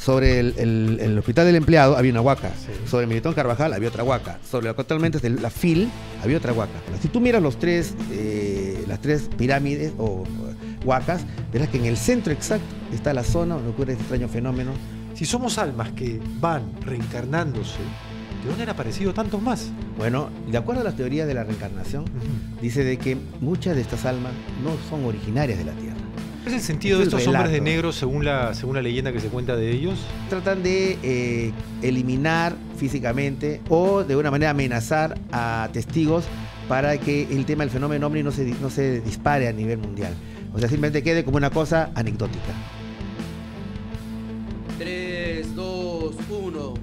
Sobre el Hospital del Empleado había una huaca. Sí. Sobre el Militón Carvajal había otra huaca. Sobre lo que actualmente es la FIL había otra huaca. Si tú miras las tres pirámides o huacas, verás que en el centro exacto está la zona donde ocurre este extraño fenómeno. Si somos almas que van reencarnándose, ¿de dónde han aparecido tantos más? Bueno, de acuerdo a las teorías de la reencarnación, dice de que muchas de estas almas no son originarias de la Tierra. ¿Cuál es el sentido de estos hombres de negro según la leyenda que se cuenta de ellos? Tratan de eliminar físicamente o de una manera amenazar a testigos para que el tema del fenómeno ovni no se dispare a nivel mundial. O sea, simplemente quede como una cosa anecdótica. 3, 2, 1.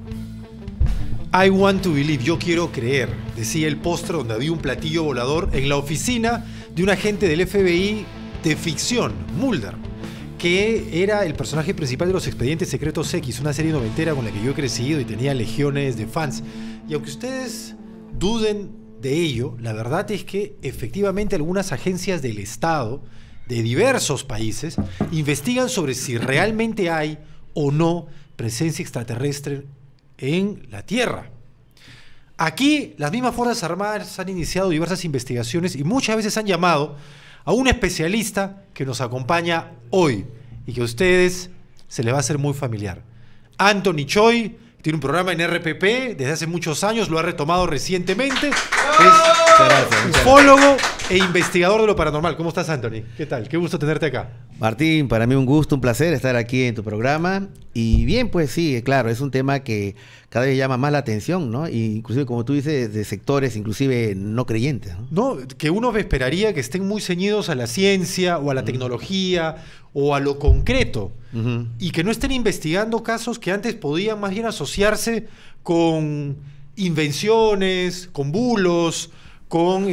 I want to believe, yo quiero creer, decía el póster donde había un platillo volador en la oficina de un agente del FBI de ficción, Mulder, que era el personaje principal de Los Expedientes Secretos X, una serie noventera con la que yo he crecido y tenía legiones de fans. Y aunque ustedes duden de ello, la verdad es que efectivamente algunas agencias del Estado de diversos países investigan sobre si realmente hay o no presencia extraterrestre en la Tierra. Aquí las mismas Fuerzas Armadas han iniciado diversas investigaciones y muchas veces han llamado a un especialista que nos acompaña hoy y que a ustedes se les va a hacer muy familiar. Anthony Choi tiene un programa en RPP desde hace muchos años, lo ha retomado recientemente. Es ufólogo e investigador de lo paranormal. ¿Cómo estás, Anthony? ¿Qué tal? Qué gusto tenerte acá. Martín, para mí un gusto, un placer estar aquí en tu programa. Y bien, pues sí, claro, es un tema que cada vez llama más la atención, ¿no? Y inclusive, como tú dices, de sectores inclusive no creyentes, ¿no? No, que uno esperaría que estén muy ceñidos a la ciencia o a la tecnología o a lo concreto y que no estén investigando casos que antes podían más bien asociarse con invenciones, con bulos, con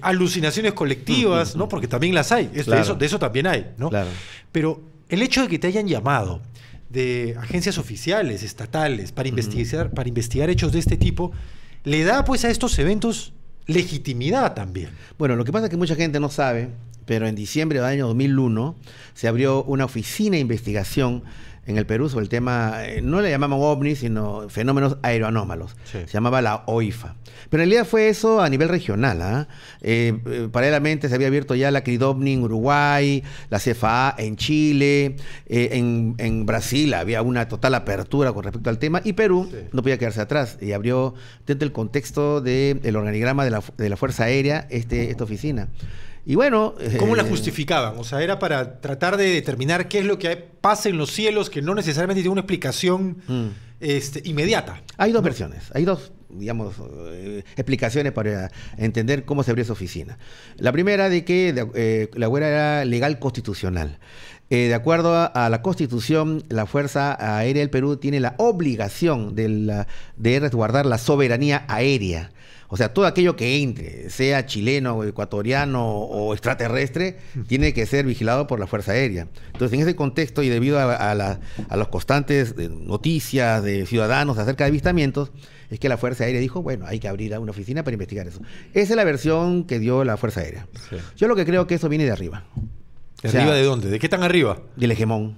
alucinaciones colectivas, ¿no? Porque también las hay, Claro. de eso también hay, ¿no? Claro. Pero el hecho de que te hayan llamado de agencias oficiales, estatales, para investigar hechos de este tipo, le da pues a estos eventos legitimidad también. Bueno, lo que pasa es que mucha gente no sabe, pero en diciembre del año 2001 se abrió una oficina de investigación en el Perú sobre el tema, no le llamaban ovnis, sino fenómenos aeroanómalos. Sí. Se llamaba la OIFA. Pero en realidad fue eso a nivel regional. Paralelamente se había abierto ya la CRIDOVNI en Uruguay, la CFA en Chile, en Brasil había una total apertura con respecto al tema, y Perú no podía quedarse atrás y abrió dentro del contexto del organigrama de la Fuerza Aérea esta oficina. Y bueno, ¿cómo la justificaban? O sea, era para tratar de determinar qué es lo que pasa en los cielos, que no necesariamente tiene una explicación inmediata. Hay dos versiones, hay dos, digamos, explicaciones para entender cómo se abrió esa oficina. La primera de que la huelga era legal constitucional. De acuerdo a la Constitución, la Fuerza Aérea del Perú tiene la obligación de resguardar la soberanía aérea. O sea, todo aquello que entre, sea chileno, ecuatoriano o extraterrestre, tiene que ser vigilado por la Fuerza Aérea. Entonces, en ese contexto y debido a las constantes noticias de ciudadanos acerca de avistamientos, es que la Fuerza Aérea dijo, bueno, hay que abrir una oficina para investigar eso. Esa es la versión que dio la Fuerza Aérea. Sí. Yo lo que creo que eso viene de arriba. ¿De arriba de dónde? ¿De qué tan arriba? Del hegemón.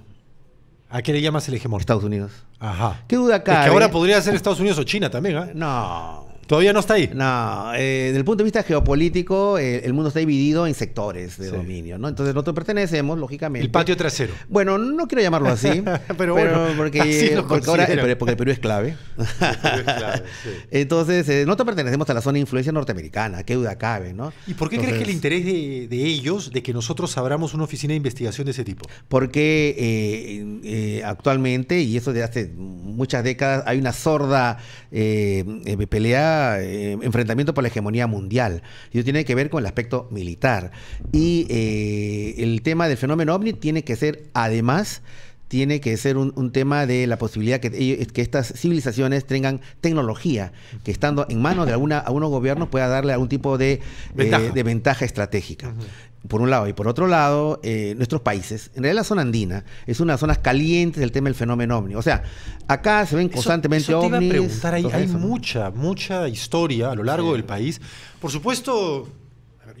¿A qué le llamas el hegemón? Estados Unidos. Ajá. ¿Qué duda cabe? Es que ahora podría ser Estados Unidos o China también, ¿eh? No. ¿Todavía no está ahí? No, desde el punto de vista geopolítico, el mundo está dividido en sectores de dominio, ¿no? Entonces nosotros pertenecemos, lógicamente... El patio trasero. Bueno, no quiero llamarlo así, pero bueno, porque el Perú es clave. Entonces, nosotros pertenecemos a la zona de influencia norteamericana, qué duda cabe, ¿no? ¿Y por qué crees que el interés de ellos, de que nosotros abramos una oficina de investigación de ese tipo? Porque actualmente, y eso desde hace muchas décadas, hay una sorda pelea, enfrentamiento por la hegemonía mundial. Y eso tiene que ver con el aspecto militar. Y el tema del fenómeno ovni tiene que ser, además, un tema de la posibilidad que estas civilizaciones tengan tecnología que, estando en manos de algunos gobiernos, pueda darle algún tipo de ventaja estratégica. Por un lado. Y por otro lado, nuestros países, en realidad la zona andina es una de las zonas calientes del tema del fenómeno ovni. O sea, acá se ven constantemente ovnis. Te iba a preguntar, hay mucha mucha historia a lo largo del país. Por supuesto,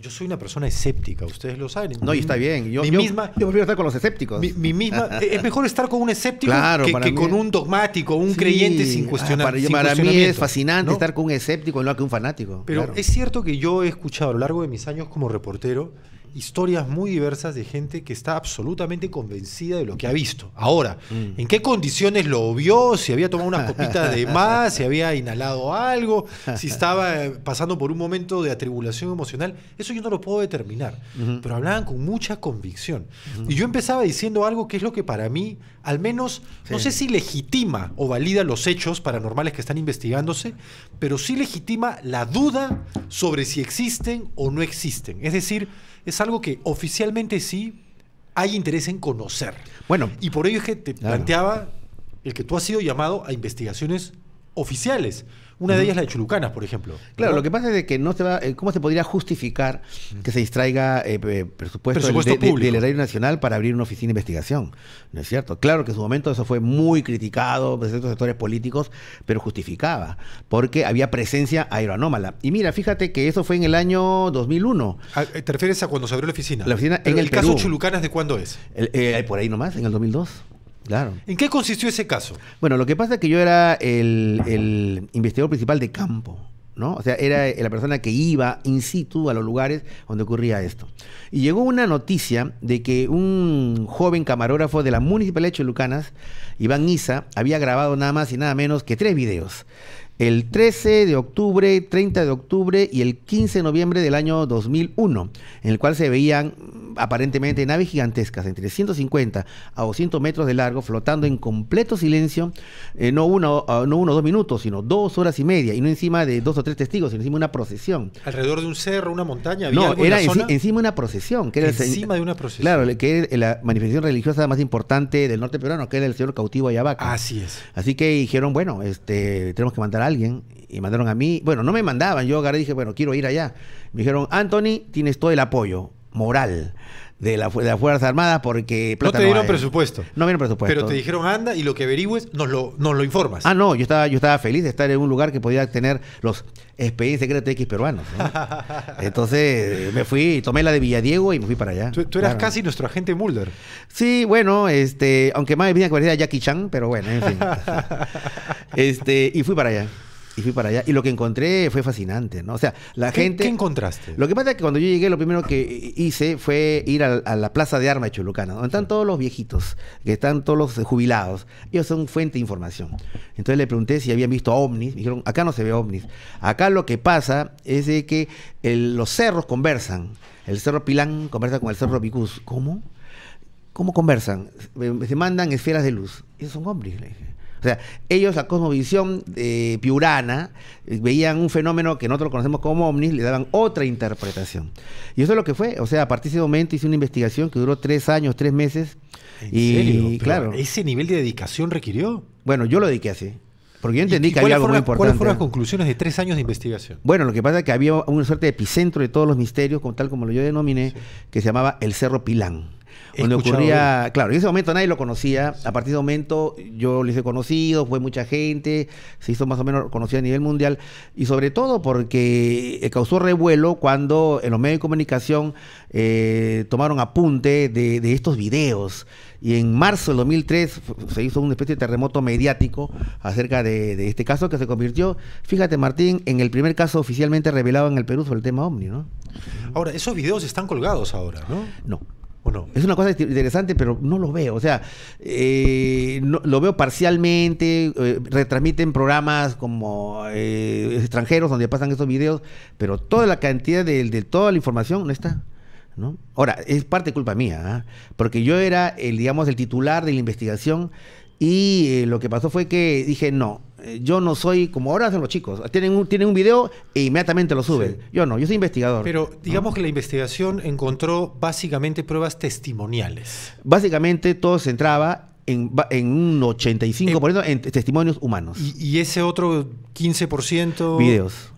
yo soy una persona escéptica, ustedes lo saben. No, y está bien. Yo prefiero estar con los escépticos. Es mejor estar con un escéptico claro, que con un dogmático, un creyente sin cuestionar. Para mí es fascinante, ¿no?, estar con un escéptico y no con un fanático. Pero claro, es cierto que yo he escuchado a lo largo de mis años como reportero historias muy diversas de gente que está absolutamente convencida de lo que ha visto. Ahora, ¿en qué condiciones lo vio? Si había tomado unas copitas de más, si había inhalado algo, si estaba pasando por un momento de atribulación emocional, eso yo no lo puedo determinar. Pero hablaban con mucha convicción. Y yo empezaba diciendo algo que es lo que para mí, al menos, no sé si legitima o valida los hechos paranormales que están investigándose, pero sí legitima la duda sobre si existen o no existen. Es decir, es algo que oficialmente sí hay interés en conocer. Bueno, y por ello es que te planteaba el que tú has sido llamado a investigaciones oficiales. Una de ellas la de Chulucanas, por ejemplo. Claro, lo que pasa es que no se va, ¿cómo se podría justificar que se distraiga presupuesto del Erario Nacional para abrir una oficina de investigación? ¿No es cierto? Claro que en su momento eso fue muy criticado por ciertos sectores políticos, pero justificaba, porque había presencia aeroanómala. Y mira, fíjate que eso fue en el año 2001. ¿Te refieres a cuando se abrió la oficina? La oficina en el caso Chulucanas, ¿de cuándo es? Por ahí nomás, en el 2002. Claro. ¿En qué consistió ese caso? Bueno, lo que pasa es que yo era el investigador principal de campo, ¿no? O sea, era la persona que iba in situ a los lugares donde ocurría esto. Y llegó una noticia de que un joven camarógrafo de la Municipalidad de Chulucanas, Iván Isa, había grabado nada más y nada menos que 3 videos. El 13 de octubre, 30 de octubre y el 15 de noviembre del año 2001, en el cual se veían aparentemente naves gigantescas entre 150 a 200 metros de largo, flotando en completo silencio, no uno o 2 minutos, sino 2 horas y media, y no encima de 2 o 3 testigos, sino encima de una procesión. ¿Alrededor de un cerro, una montaña? ¿Había No, algo era en la zona? encima de una procesión. Que era encima de una procesión. Claro, que era la manifestación religiosa más importante del norte peruano, que era el señor cautivo Ayabaca. Así es. Así que dijeron, bueno, tenemos que mandar a alguien, y mandaron a mí. Bueno, no me mandaban, yo agarré y dije, bueno, quiero ir allá. Me dijeron, Anthony, tienes todo el apoyo moral de las Fuerzas Armadas porque no te dieron presupuesto. No me dieron presupuesto. Pero te dijeron, anda, y lo que averigües nos lo informas. Ah, no, yo estaba feliz de estar en un lugar que podía tener los expedientes secretos X peruanos, ¿no? Entonces me fui, tomé la de Villadiego y me fui para allá. Tú eras casi nuestro agente Mulder. Sí, bueno, aunque más bien que parecía Jackie Chan, pero bueno, en fin. Y fui para allá. Y lo que encontré fue fascinante, ¿no? O sea, gente... ¿Qué encontraste? Lo que pasa es que cuando yo llegué, lo primero que hice fue ir a la Plaza de Armas de Chulucanas, donde están todos los viejitos, que están todos los jubilados. Ellos son fuente de información. Entonces le pregunté si habían visto ovnis. Me dijeron, acá no se ve ovnis. Acá lo que pasa es de que los cerros conversan. El Cerro Pilán conversa con el Cerro Picús. ¿Cómo? ¿Cómo conversan? Se mandan esferas de luz. Esos son ovnis, le dije. O sea, ellos, la cosmovisión piurana, veían un fenómeno que nosotros conocemos como ovnis, le daban otra interpretación. Y eso es lo que fue. O sea, a partir de ese momento hice una investigación que duró 3 años, 3 meses. ¿En serio? Y claro. ¿Ese nivel de dedicación requirió? Bueno, yo lo dediqué así. Porque yo entendí que había algo muy importante. ¿Cuáles fueron las conclusiones de 3 años de investigación? Bueno, lo que pasa es que había una suerte de epicentro de todos los misterios, tal como lo yo denominé, que se llamaba el Cerro Pilán. Donde ocurría, claro, en ese momento nadie lo conocía. A partir de ese momento yo lo hice conocido, fue mucha gente, se hizo más o menos conocido a nivel mundial, y sobre todo porque causó revuelo cuando en los medios de comunicación tomaron apunte de estos videos. Y en marzo del 2003 se hizo una especie de terremoto mediático acerca de este caso, que se convirtió, fíjate Martín, en el primer caso oficialmente revelado en el Perú sobre el tema ovni, ¿no? Ahora, esos videos están colgados ahora, ¿no? No. ¿O no? Es una cosa interesante, pero no lo veo. O sea, lo veo parcialmente, retransmiten programas como extranjeros donde pasan esos videos, pero toda la cantidad de toda la información no está, ¿no? Ahora, es parte de culpa mía, ¿eh? Porque yo era el titular de la investigación y lo que pasó fue que dije, no, yo no soy como ahora hacen los chicos, tienen un video e inmediatamente lo suben. Sí. Yo no, yo soy investigador. Pero digamos que la investigación encontró básicamente pruebas testimoniales. Básicamente todo se centraba en un 85% en testimonios humanos. Y ese otro 15%... Videos.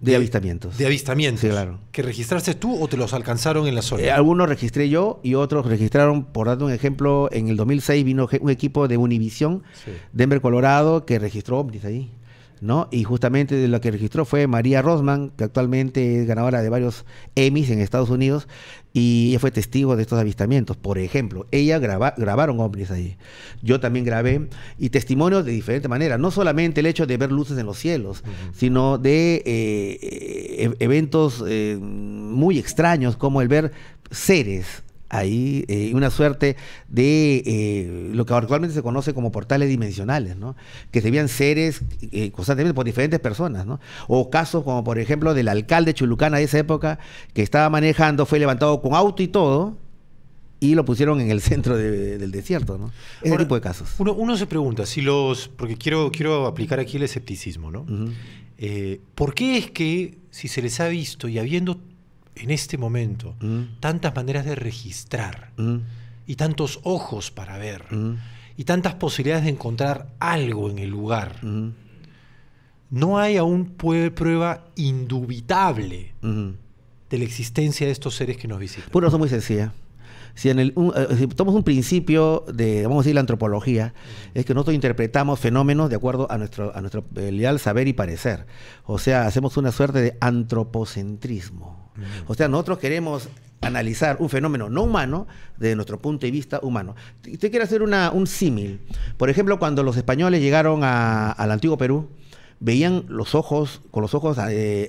De avistamientos. De avistamientos. Sí, claro. ¿Que registraste tú o te los alcanzaron en la zona? Algunos registré yo y otros registraron, por darte un ejemplo, en el 2006 vino un equipo de Univision, sí, Denver, Colorado, que registró ovnis ahí. ¿no? Y justamente lo que registró fue María Rosman, que actualmente es ganadora de varios Emmys en Estados Unidos, y ella fue testigo de estos avistamientos. Por ejemplo, ella grabaron ovnis ahí. Yo también grabé, y testimonios de diferente manera. No solamente el hecho de ver luces en los cielos, sino de eventos muy extraños, como el ver seres ahí, una suerte de lo que actualmente se conoce como portales dimensionales, ¿no? Que se veían seres constantemente por diferentes personas, ¿no? O casos como, por ejemplo, del alcalde Chulucana de esa época, que estaba manejando, fue levantado con auto y todo, y lo pusieron en el centro del desierto, ¿no? Ese tipo de casos. Uno se pregunta, porque quiero aplicar aquí el escepticismo, ¿no? ¿Por qué es que, si se les ha visto y habiendo en este momento tantas maneras de registrar y tantos ojos para ver y tantas posibilidades de encontrar algo en el lugar, no hay aún prueba indubitable de la existencia de estos seres que nos visitan? Por una razón muy sencilla. Si tomamos un principio de, vamos a decir, la antropología, es que nosotros interpretamos fenómenos de acuerdo a nuestro leal saber y parecer. O sea, hacemos una suerte de antropocentrismo. O sea, nosotros queremos analizar un fenómeno no humano desde nuestro punto de vista humano. Usted quiere hacer un símil. Por ejemplo, cuando los españoles llegaron al antiguo Perú, veían con los ojos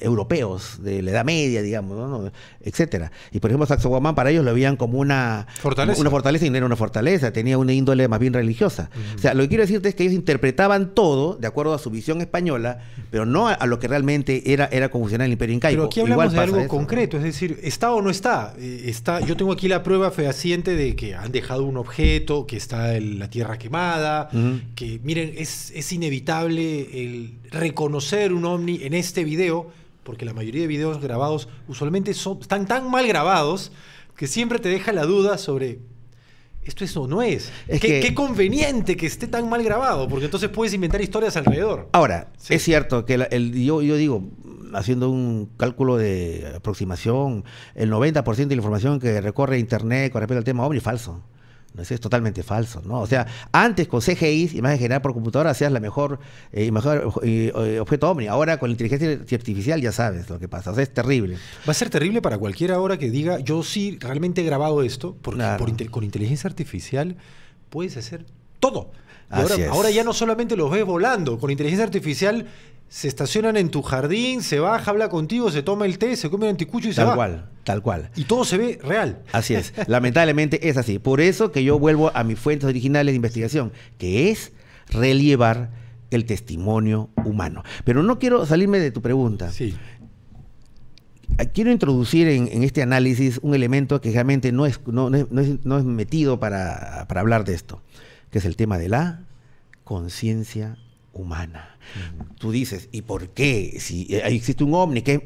europeos, de la Edad Media, digamos, ¿no? Etcétera. Y por ejemplo, Sacsayhuamán para ellos lo veían como una fortaleza y no era una fortaleza, tenía una índole más bien religiosa. O sea, lo que quiero decirte es que ellos interpretaban todo de acuerdo a su visión española, pero no a lo que realmente era cómo funcionaba el Imperio Incaico. Pero aquí hablamos de algo concreto, es decir, ¿está o no está? Yo tengo aquí la prueba fehaciente de que han dejado un objeto, que está en la tierra quemada, que miren, es inevitable el reconocer un ovni en este video, porque la mayoría de videos grabados usualmente están tan mal grabados que siempre te deja la duda sobre esto es o no es. Qué conveniente que esté tan mal grabado, porque entonces puedes inventar historias alrededor. Ahora, sí, es cierto que yo digo, haciendo un cálculo de aproximación, el 90% de la información que recorre Internet con respecto al tema ovni es falso. No, eso es totalmente falso, ¿no? O sea, antes con CGI, imagen generada por computadora, hacías la mejor objeto ovni. Ahora con la inteligencia artificial ya sabes lo que pasa. O sea, es terrible. Va a ser terrible para cualquiera ahora que diga, yo sí realmente he grabado esto, porque claro, con inteligencia artificial puedes hacer todo. Y ahora ya no solamente los ves volando, con inteligencia artificial se estacionan en tu jardín, se baja, habla contigo, se toma el té, se come un anticucho y se va. Tal cual. Y todo se ve real. Así es. Lamentablemente es así. Por eso que yo vuelvo a mis fuentes originales de investigación, que es relevar el testimonio humano. Pero no quiero salirme de tu pregunta. Sí. Quiero introducir en este análisis un elemento que realmente no es metido para hablar de esto, que es el tema de la conciencia humana. Tú dices, ¿y por qué? Si existe un ovni que es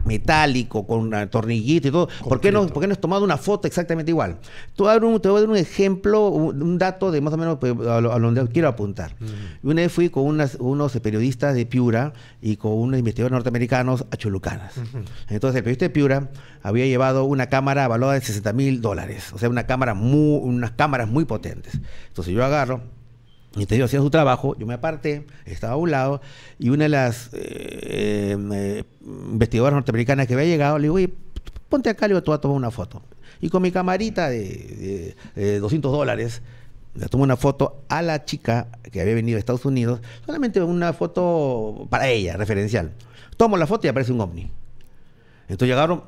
metálico, con una tornillita y todo, ¿por qué no has tomado una foto exactamente igual? Te voy a dar un ejemplo, un dato de más o menos a donde quiero apuntar. Una vez fui con unos periodistas de Piura y con unos investigadores norteamericanos a Chulucanas. Entonces el periodista de Piura había llevado una cámara valorada de $60,000, o sea, unas cámaras muy potentes. Entonces yo agarro, y te digo, hacía su trabajo, yo me aparté, estaba a un lado, y una de las investigadoras norteamericanas que había llegado, le digo, oye, ponte acá, le digo, tú vas a tomar una foto. Y con mi camarita de $200, le tomo una foto a la chica que había venido de Estados Unidos, solamente una foto para ella, referencial. Tomo la foto y aparece un ovni. Entonces llegaron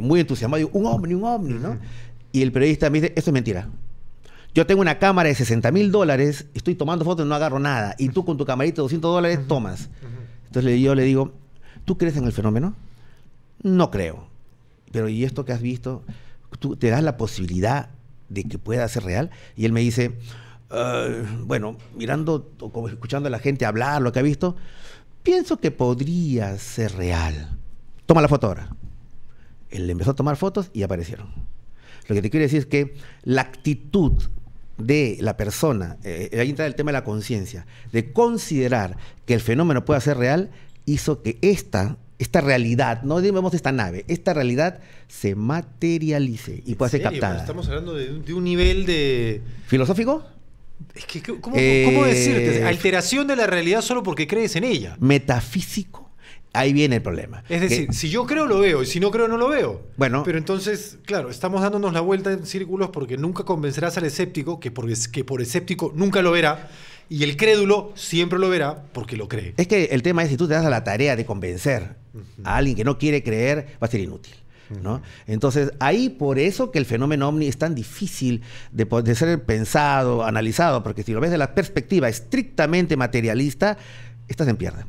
muy entusiasmados, digo, un ovni, ¿no? Y el periodista me dice, eso es mentira. Yo tengo una cámara de $60,000, estoy tomando fotos y no agarro nada. Y tú con tu camarita de $200 tomas. Entonces yo le digo, ¿tú crees en el fenómeno? No creo. Pero ¿y esto que has visto? ¿Tú te das la posibilidad de que pueda ser real? Y él me dice, bueno, mirando, como escuchando a la gente hablar, lo que ha visto, pienso que podría ser real. Toma la foto ahora. Él empezó a tomar fotos y aparecieron. Lo que te quiero decir es que la actitud de la persona, ahí entra el tema de la conciencia, de considerar que el fenómeno pueda ser real, hizo que esta realidad, no digamos esta nave, esta realidad se materialice y pueda ser captada. Estamos hablando de un nivel de... ¿Filosófico? Es que, ¿cómo decirte? Alteración de la realidad solo porque crees en ella. Metafísico, ahí viene el problema. Es decir, si yo creo, lo veo, y si no creo, no lo veo. Bueno, pero entonces, claro, estamos dándonos la vuelta en círculos porque nunca convencerás al escéptico que por escéptico nunca lo verá, y el crédulo siempre lo verá porque lo cree. es que el tema es, si tú te das a la tarea de convencer a alguien que no quiere creer, va a ser inútil, ¿no? Entonces, ahí por eso que el fenómeno ovni es tan difícil de ser pensado, analizado, porque si lo ves de la perspectiva estrictamente materialista, estás en pierde.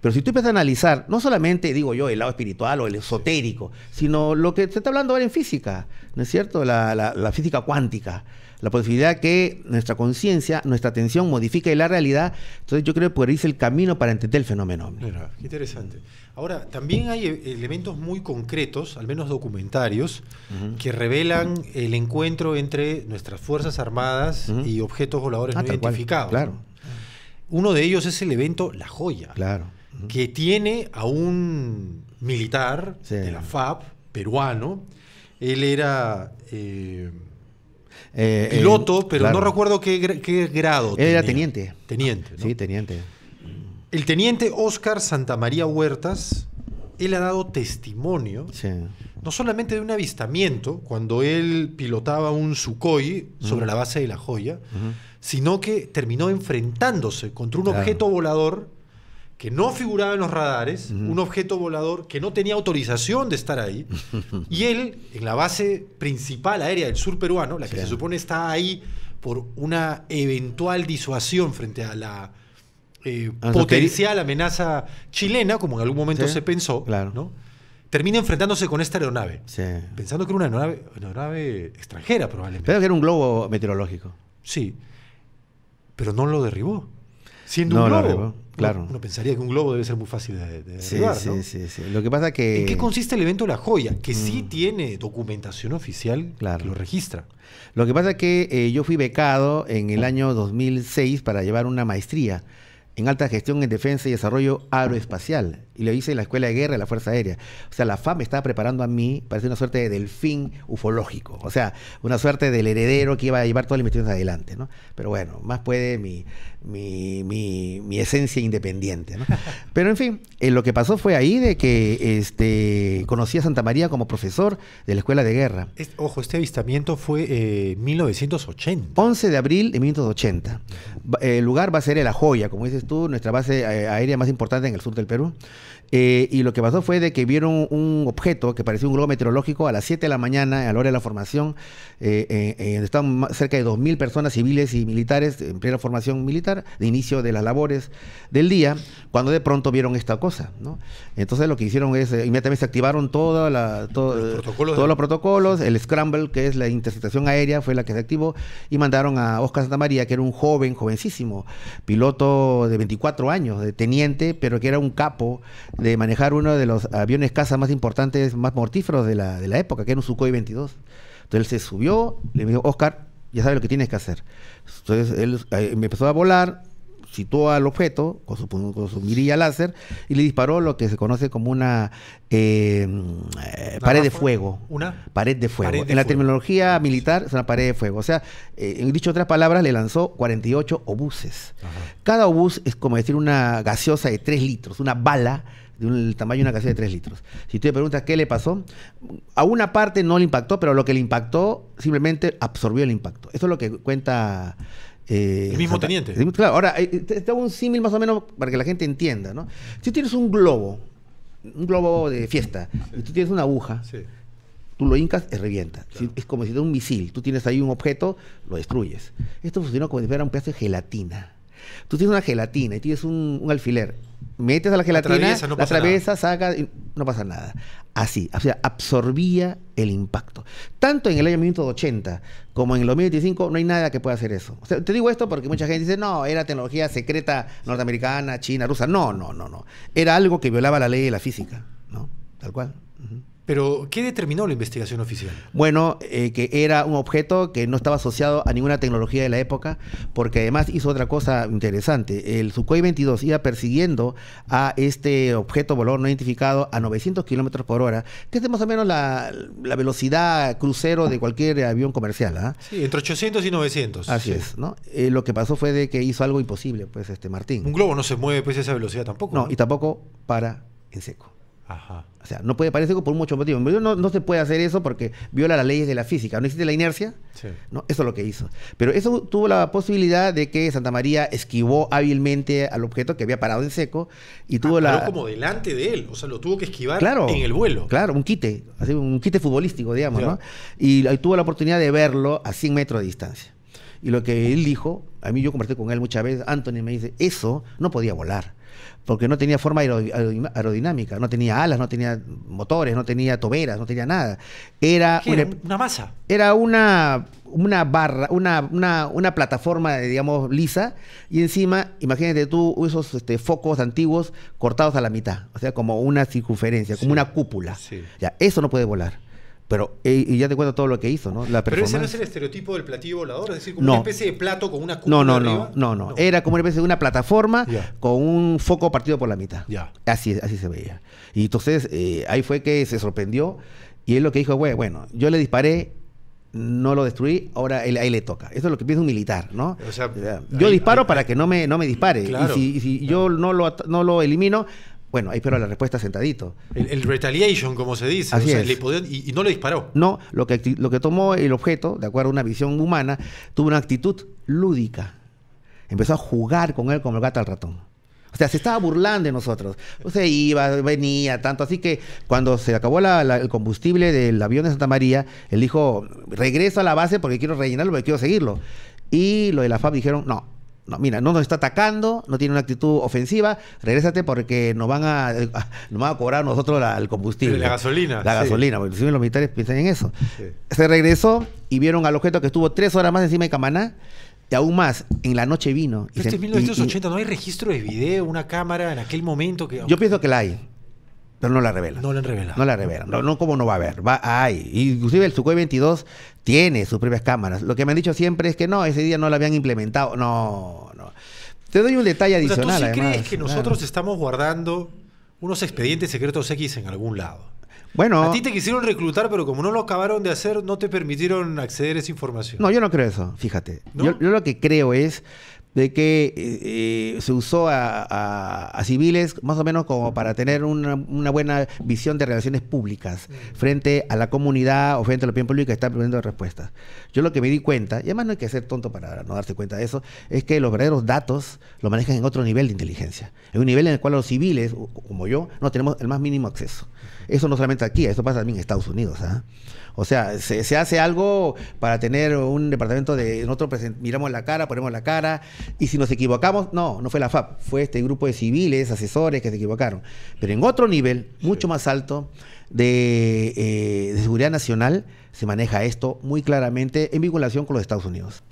Pero si tú empiezas a analizar, no solamente, digo yo, el lado espiritual o el esotérico, sino lo que se está hablando ahora en física, ¿no es cierto? La física cuántica, la posibilidad que nuestra conciencia, nuestra atención modifique la realidad. Entonces yo creo que por ahí es el camino para entender el fenómeno ovni. Mira, qué interesante. Ahora, también hay elementos muy concretos, al menos documentarios, que revelan el encuentro entre nuestras Fuerzas Armadas y objetos voladores no tal cual, identificados. claro. Uno de ellos es el evento La Joya, Claro. que tiene a un militar Sí. de la FAP, peruano. Él era piloto, pero claro. no recuerdo qué grado Él era tenía. teniente. Teniente, ¿no? Sí, teniente. El teniente Óscar Santamaría Huertas, él ha dado testimonio, Sí. no solamente de un avistamiento, cuando él pilotaba un Sukhoi sobre la base de La Joya, sino que terminó enfrentándose contra un Claro. objeto volador que no figuraba en los radares, un objeto volador que no tenía autorización de estar ahí, y él, en la base principal aérea del sur peruano, la que Sí. se supone está ahí por una eventual disuasión frente a la potencial amenaza chilena, como en algún momento Sí, se pensó, claro. ¿no? Termina enfrentándose con esta aeronave, Sí. pensando que era una aeronave extranjera probablemente. Pero que era un globo meteorológico. Sí, pero no lo derribó. Siendo No un lo globo. derribó, claro. Uno pensaría que un globo debe ser muy fácil de Sí, derribar, sí, ¿no? sí, sí. Lo que pasa es que... ¿En qué consiste el evento La Joya? Que sí tiene documentación oficial Claro. que lo registra. Lo que pasa es que yo fui becado en el año 2006 para llevar una maestría en alta gestión en defensa y desarrollo aeroespacial. Y lo hice en la Escuela de Guerra de la Fuerza Aérea. O sea, la FAP me estaba preparando a mí para ser una suerte de delfín ufológico. O sea, una suerte del heredero que iba a llevar toda la investigación adelante, ¿no? Pero bueno, más puede mi esencia independiente, ¿no? Pero en fin, lo que pasó fue ahí de que conocí a Santa María como profesor de la Escuela de Guerra. Ojo, este avistamiento fue 1980. 11 de abril de 1980. El lugar va a ser La Joya, como dices tú, nuestra base aérea más importante en el sur del Perú. Y lo que pasó fue de que vieron un objeto que parecía un globo meteorológico a las 7 de la mañana, a la hora de la formación. Estaban cerca de 2.000 personas civiles y militares en plena formación militar, de inicio de las labores del día, cuando de pronto vieron esta cosa, ¿no? Entonces lo que hicieron es, inmediatamente se activaron todos los protocolos, el scramble, que es la interceptación aérea, fue la que se activó, y mandaron a Óscar Santamaría, que era un jovencísimo, piloto de 24 años, de teniente, pero que era un capo de manejar uno de los aviones caza más importantes, más mortíferos de la época, que era un Sukhoi 22. Entonces él se subió, le dijo: Óscar, ya sabes lo que tienes que hacer. Entonces él me empezó a volar, situó al objeto con su mirilla láser y le disparó lo que se conoce como una pared de fuego. ¿Una? Pared de fuego. Pared de En la fuego. terminología militar es una pared de fuego. O sea, en dicho otras palabras, le lanzó 48 obuses. Ajá. Cada obús es como decir una gaseosa de 3 litros, una bala del tamaño de una gaseosa de 3 litros. Si tú te preguntas qué le pasó, a una parte no le impactó, pero lo que le impactó simplemente absorbió el impacto. Eso es lo que cuenta... El mismo teniente. Claro, ahora, te hago un símil más o menos para que la gente entienda, ¿no? Si tú tienes un globo de fiesta, y tú tienes una aguja, Sí. tú lo hincas y revienta. Claro. Es como si fuera un misil. Tú tienes ahí un objeto, lo destruyes. Esto funcionó como si fuera un pedazo de gelatina. Tú tienes una gelatina y tienes un alfiler. Metes a la gelatina, atraviesas, no la pasa atraviesas, sacas y no pasa nada. Así, o sea, absorbía el impacto. Tanto en el año 1980 como en el 2025 no hay nada que pueda hacer eso. O sea, te digo esto porque mucha gente dice, no, era tecnología secreta norteamericana, china, rusa. No. Era algo que violaba la ley de la física, ¿no? Tal cual. Pero, ¿qué determinó la investigación oficial? Bueno, que era un objeto que no estaba asociado a ninguna tecnología de la época, porque además hizo otra cosa interesante. El Sukhoi 22 iba persiguiendo a este objeto volador no identificado a 900 kilómetros por hora, que es más o menos la velocidad crucero de cualquier avión comercial. ¿Ah? Sí, entre 800 y 900. Así es, ¿no? Lo que pasó fue de que hizo algo imposible, pues, Martín. Un globo no se mueve pues a esa velocidad tampoco. No, y tampoco para en seco. Ajá. O sea, no puede parar en seco por muchos motivos. No se puede hacer eso porque viola las leyes de la física. No existe la inercia. Sí. ¿No? Eso es lo que hizo. Pero eso tuvo la posibilidad de que Santa María esquivó hábilmente al objeto que había parado en seco y tuvo paró como delante de él. O sea, lo tuvo que esquivar claro, en el vuelo. Claro, un quite. Así, un quite futbolístico, digamos, Ya. ¿no? Y tuvo la oportunidad de verlo a 100 metros de distancia. Y lo que él dijo, a mí yo conversé con él muchas veces, Anthony me dice, eso no podía volar, porque no tenía forma aerodinámica, no tenía alas, no tenía motores, no tenía toberas, no tenía nada. Era una masa. Era una barra, una plataforma, digamos, lisa, y encima, imagínate tú, esos focos antiguos cortados a la mitad, o sea, como una circunferencia, como una cúpula. Sí. Ya, eso no puede volar. Pero, y ya te cuento todo lo que hizo, ¿no? La Pero ese no performance. es el estereotipo del platillo volador, es decir, como No. una especie de plato con una cúpula arriba. No. Era como una especie de una plataforma Ya. con un foco partido por la mitad. Ya. Así se veía. Y entonces, ahí fue que se sorprendió y él lo que dijo, bueno, yo le disparé, no lo destruí, ahora ahí le toca. Eso es lo que piensa un militar, ¿no? O sea, yo disparo para que no me dispare. Claro, y si yo no lo elimino, bueno, ahí espero la respuesta sentadito. El retaliation, como se dice. Así o sea, es. y no le disparó. No, lo que tomó el objeto, de acuerdo a una visión humana, tuvo una actitud lúdica. Empezó a jugar con él como el gato al ratón. O sea, se estaba burlando de nosotros. O sea, iba, venía, tanto. Así que cuando se acabó el combustible del avión de Santa María, él dijo, regreso a la base porque quiero rellenarlo, porque quiero seguirlo. Y lo de la FAB dijeron, no, mira, no nos está atacando, no tiene una actitud ofensiva, regrésate porque nos van a cobrar a nosotros el combustible. La gasolina. La sí. gasolina, porque si los militares piensan en eso. Sí. Se regresó y vieron al objeto que estuvo 3 horas más encima de Camaná, y aún más, en la noche vino. Pero este es 1980, ¿no hay registro de video, una cámara en aquel momento? Yo pienso que la hay, pero no la revelan. No la han revelado. No la revelan. No, ¿cómo no va a haber? Hay. Inclusive el Sukhoi 22 tiene sus propias cámaras. Lo que me han dicho siempre es que no, ese día no la habían implementado. No. Te doy un detalle adicional. O sea, ¿tú sí además, crees que nosotros estamos guardando unos expedientes secretos X en algún lado? Bueno, A ti te quisieron reclutar, pero como no lo acabaron de hacer, no te permitieron acceder a esa información. no, yo no creo eso, fíjate. ¿No? Yo lo que creo es de que se usó a civiles más o menos como para tener una buena visión de relaciones públicas frente a la comunidad o frente a la opinión pública que está pidiendo respuestas. Yo lo que me di cuenta, y además no hay que ser tonto para no darse cuenta de eso, es que los verdaderos datos los manejan en otro nivel de inteligencia. En un nivel en el cual los civiles, como yo, no tenemos el más mínimo acceso. Eso no solamente aquí, eso pasa también en Estados Unidos. ¿Ah? O sea, se hace algo para tener un departamento de... Nosotros miramos la cara, ponemos la cara, y si nos equivocamos, no fue la FAP, fue este grupo de civiles, asesores que se equivocaron. Pero en otro nivel, mucho más alto, de seguridad nacional, se maneja esto muy claramente en vinculación con los Estados Unidos.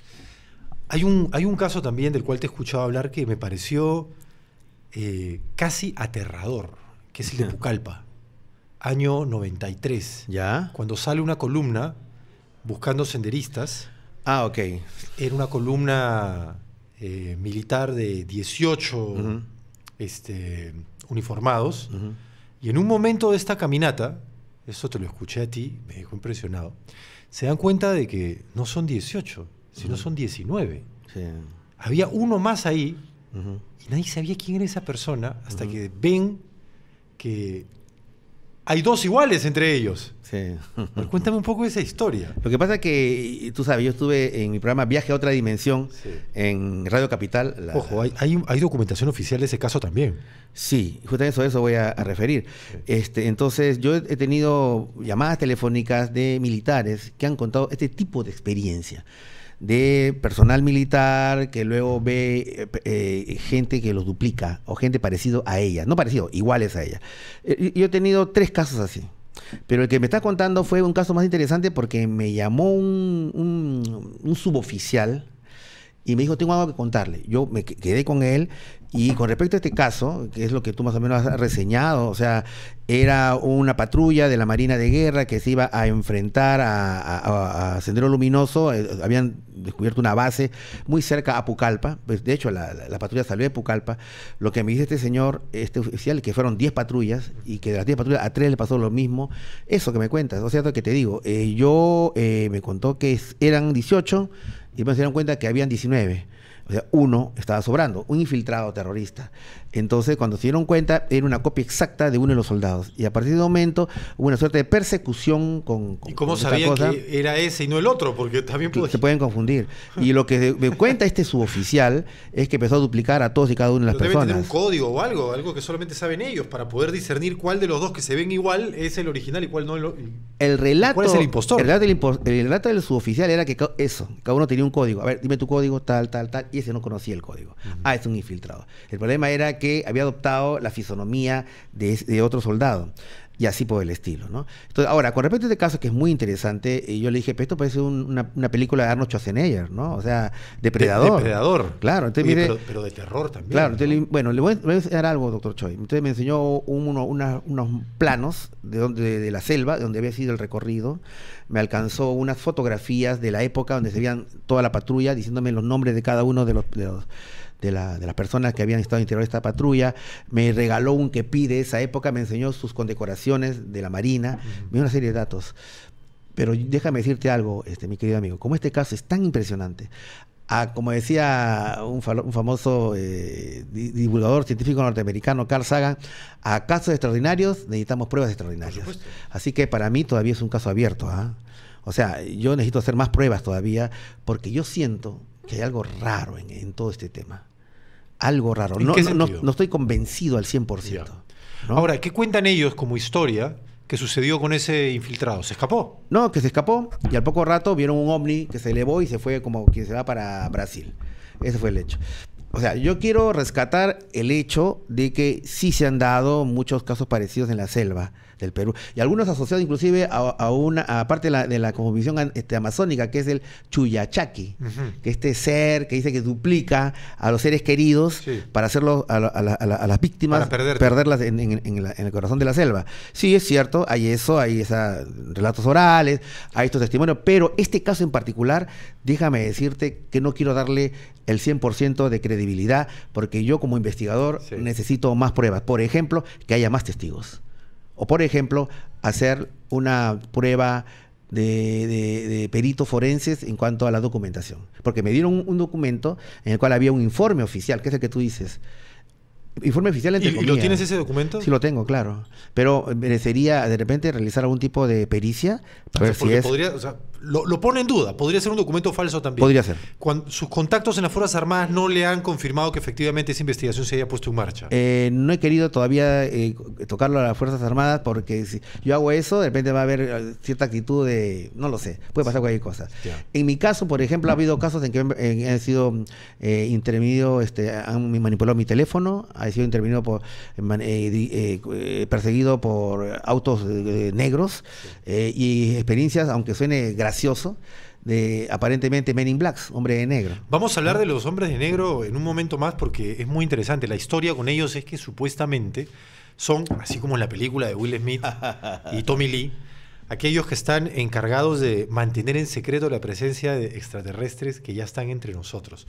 Hay un caso también del cual te he escuchado hablar que me pareció casi aterrador, que es el de Pucallpa, año 93. ¿Ya? Cuando sale una columna buscando senderistas, Ah, ok. era una columna militar de 18 uniformados, y en un momento de esta caminata, eso te lo escuché a ti, me dejó impresionado, se dan cuenta de que no son 18, sino son 19. Sí. Había uno más ahí, y nadie sabía quién era esa persona, hasta que ven que hay dos iguales entre ellos. Sí. Pero cuéntame un poco de esa historia. Lo que pasa es que, tú sabes, yo estuve en mi programa Viaje a otra dimensión en Radio Capital. Ojo, hay documentación oficial de ese caso también. Sí, justamente sobre eso voy a referir. Entonces, yo he tenido llamadas telefónicas de militares que han contado este tipo de experiencia. De personal militar que luego ve gente que los duplica o gente parecido a ella, no parecido, iguales a ella. Yo he tenido 3 casos así, pero el que me está contando fue un caso más interesante porque me llamó un suboficial y me dijo, tengo algo que contarle. Yo me quedé con él Y con respecto a este caso, que es lo que tú más o menos has reseñado, o sea, era una patrulla de la Marina de Guerra que se iba a enfrentar a Sendero Luminoso. Habían descubierto una base muy cerca a Pucallpa. Pues, de hecho, la patrulla salió de Pucallpa. Lo que me dice este señor, este oficial, que fueron 10 patrullas y que de las 10 patrullas a 3 le pasó lo mismo. Eso que me cuentas, o sea, lo que te digo, me contó que eran 18 y me dieron cuenta que habían 19. O sea, uno estaba sobrando, un infiltrado terrorista. Entonces, cuando se dieron cuenta, era una copia exacta de uno de los soldados. Y a partir de ese momento, hubo una suerte de persecución con ¿Y cómo esta sabían cosa. que era ese y no el otro? Porque también Se pueden confundir. Y lo que me cuenta este suboficial es que empezó a duplicar a todos y cada una de las debe personas. tener un código o algo que solamente saben ellos para poder discernir cuál de los dos que se ven igual es el original y cuál no. El relato, ¿Cuál es el impostor? El relato del suboficial era que cada uno tenía un código. A ver, dime tu código, tal, y ese no conocía el código. Es un infiltrado. El problema era que había adoptado la fisonomía de otro soldado. Y así por el estilo, ¿no? Entonces, ahora, con respecto a este caso que es muy interesante, yo le dije, pero esto parece una película de Arnold Schwarzenegger, ¿no? O sea, Depredador. Depredador. Claro. Entonces, Oye, pero de terror también. Claro. ¿no? Entonces, bueno, le voy a enseñar algo, doctor Choi. Entonces me enseñó unos planos de la selva, de donde había sido el recorrido. Me alcanzó unas fotografías de la época donde se veían toda la patrulla, diciéndome los nombres de cada uno de las personas que habían estado en el interior de esta patrulla. Me regaló un kepi de esa época, me enseñó sus condecoraciones de la Marina, me dio una serie de datos. Pero déjame decirte algo, mi querido amigo, como este caso es tan impresionante, como decía un famoso divulgador científico norteamericano, Carl Sagan, a casos extraordinarios necesitamos pruebas extraordinarias. Así que para mí todavía es un caso abierto. O sea, yo necesito hacer más pruebas todavía, porque yo siento que hay algo raro en todo este tema. Algo raro. No estoy convencido al 100%. ¿No? Ahora, ¿qué cuentan ellos como historia que sucedió con ese infiltrado? ¿Se escapó? No, que se escapó y al poco rato vieron un ovni que se elevó y se fue como quien se va para Brasil. Ese fue el hecho. O sea, yo quiero rescatar el hecho de que sí se han dado muchos casos parecidos en la selva del Perú, y algunos asociados inclusive a una parte de la cosmovisión amazónica, que es el Chuyachaki, que este ser que dice que duplica a los seres queridos para hacerlo a las víctimas, para perderlas en el corazón de la selva. Sí, es cierto, hay eso, hay esos relatos orales, hay estos testimonios, pero este caso en particular, déjame decirte que no quiero darle el 100% de credibilidad, porque yo como investigador necesito más pruebas. Por ejemplo, que haya más testigos. O por ejemplo, hacer una prueba de peritos forenses en cuanto a la documentación. Porque me dieron un documento en el cual había un informe oficial, que es el que tú dices. Informe oficial entre comillas. ¿Y lo tienes ese documento? Sí, lo tengo, claro. Pero merecería de repente realizar algún tipo de pericia para ver si es... Podría, o sea, lo pone en duda. Podría ser un documento falso también. Podría ser. Cuando sus contactos en las Fuerzas Armadas no le han confirmado que efectivamente esa investigación se haya puesto en marcha. No he querido todavía tocarlo a las Fuerzas Armadas, porque si yo hago eso, de repente va a haber cierta actitud de... No lo sé, puede pasar cualquier cosa. En mi caso, por ejemplo, ha habido casos en que he sido intervenido, han manipulado mi teléfono, ha sido intervenido perseguido por autos negros, y experiencias, aunque suene gracioso, de aparentemente Men in Blacks, hombre de negro. Vamos a hablar de los hombres de negro en un momento más, porque es muy interesante. La historia con ellos es que supuestamente son, así como en la película de Will Smith y Tommy Lee, aquellos que están encargados de mantener en secreto la presencia de extraterrestres que ya están entre nosotros.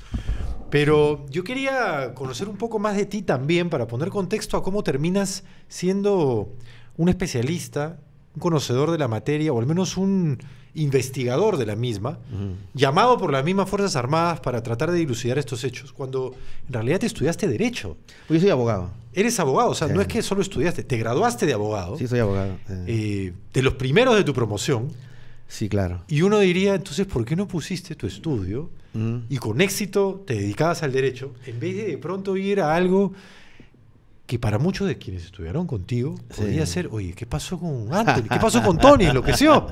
Pero yo quería conocer un poco más de ti también, para poner contexto a cómo terminas siendo un especialista, un conocedor de la materia, o al menos un investigador de la misma, llamado por las mismas Fuerzas Armadas para tratar de dilucidar estos hechos, cuando en realidad te estudiaste Derecho. Yo soy abogado. Eres abogado, o sea, no es que solo estudiaste, te graduaste de abogado. Sí, soy abogado. De los primeros de tu promoción. Sí, claro. Y uno diría, entonces, ¿por qué no pusiste tu estudio y con éxito te dedicabas al derecho, en vez de pronto ir a algo que para muchos de quienes estudiaron contigo podría ser, oye, ¿qué pasó con Anthony? ¿Qué pasó con Tony? Enloqueció.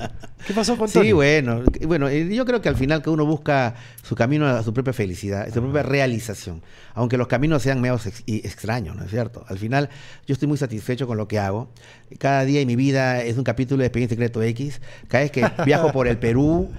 ¿Qué pasó con Tony? Sí, bueno, yo creo que al final que uno busca su camino a su propia felicidad, su propia realización, aunque los caminos sean medio extraños, ¿no es cierto? Al final yo estoy muy satisfecho con lo que hago. Cada día de mi vida es un capítulo de Expediente Secreto X. Cada vez que viajo por el Perú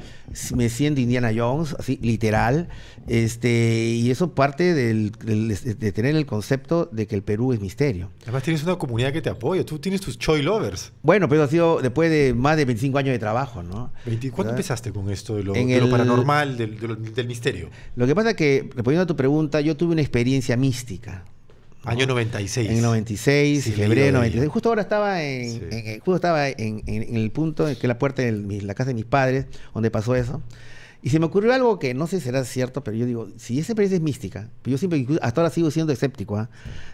me siento Indiana Jones, así, literal, y eso parte de tener el concepto de que el Perú es misterio. Además tienes una comunidad que te apoya, tú tienes tus Choi Lovers. Bueno, pero ha sido después de más de 25 años de trabajo, ¿no? ¿Cuándo empezaste con esto de lo En paranormal, del misterio? Lo que pasa es que, respondiendo a tu pregunta, yo tuve una experiencia mística, ¿no? Año 96. En el 96, Sí, en febrero del leído de 96. ello. Justo ahora estaba Sí. justo estaba en el punto en que la puerta de la casa de mis padres, donde pasó eso. Y se me ocurrió algo que no sé si será cierto, pero yo digo, si esa experiencia es mística, yo siempre, hasta ahora sigo siendo escéptico,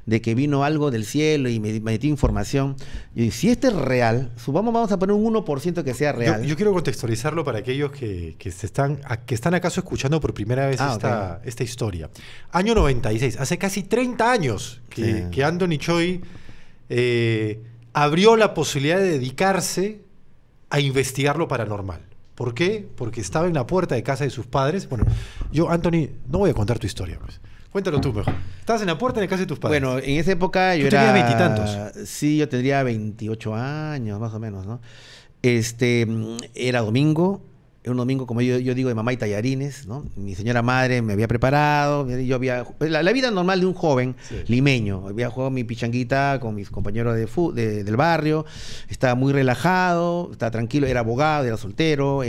de que vino algo del cielo y me metió información. Yo digo, si esto es real, vamos a poner un 1% que sea real. Yo quiero contextualizarlo para aquellos que están acaso escuchando por primera vez esta historia. Año 96, hace casi 30 años que Anthony Choi abrió la posibilidad de dedicarse a investigar lo paranormal. ¿Por qué? Porque estaba en la puerta de casa de sus padres. Bueno, yo, Anthony, no voy a contar tu historia, pues. Cuéntalo tú mejor. Estabas en la puerta de casa de tus padres. Bueno, en esa época yo ¿Tú era... tenías veintitantos? Sí, yo tendría 28 años, más o menos, ¿no? Era domingo. Era un domingo, como yo digo, de mamá y tallarines, ¿no? Mi señora madre me había preparado. Yo había... La vida normal de un joven limeño. Había jugado mi pichanguita con mis compañeros del barrio. Estaba muy relajado, estaba tranquilo. Era abogado, era soltero,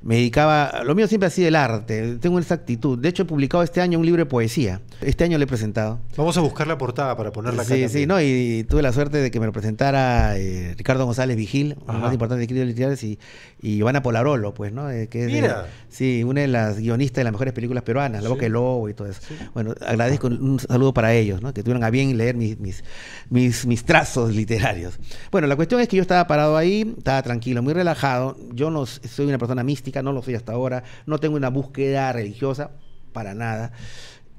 me dedicaba... Lo mío siempre ha sido el arte. Tengo esa actitud. De hecho, he publicado este año un libro de poesía. Este año lo he presentado. Vamos a buscar la portada para ponerla acá. Sí, no, y tuve la suerte de que me lo presentara Ricardo González Vigil, uno de los más importantes críticos literarios, y Giovanna Polarolo, pues, ¿no? Que Mira. Sí, una de las guionistas de las mejores películas peruanas, La Boca del Lobo y todo eso. Sí. Bueno, agradezco un saludo para ellos, ¿no? Que tuvieron a bien leer mis trazos literarios. Bueno, la cuestión es que yo estaba parado ahí, estaba tranquilo, muy relajado. Yo no soy una persona mística, no lo soy hasta ahora, no tengo una búsqueda religiosa, para nada.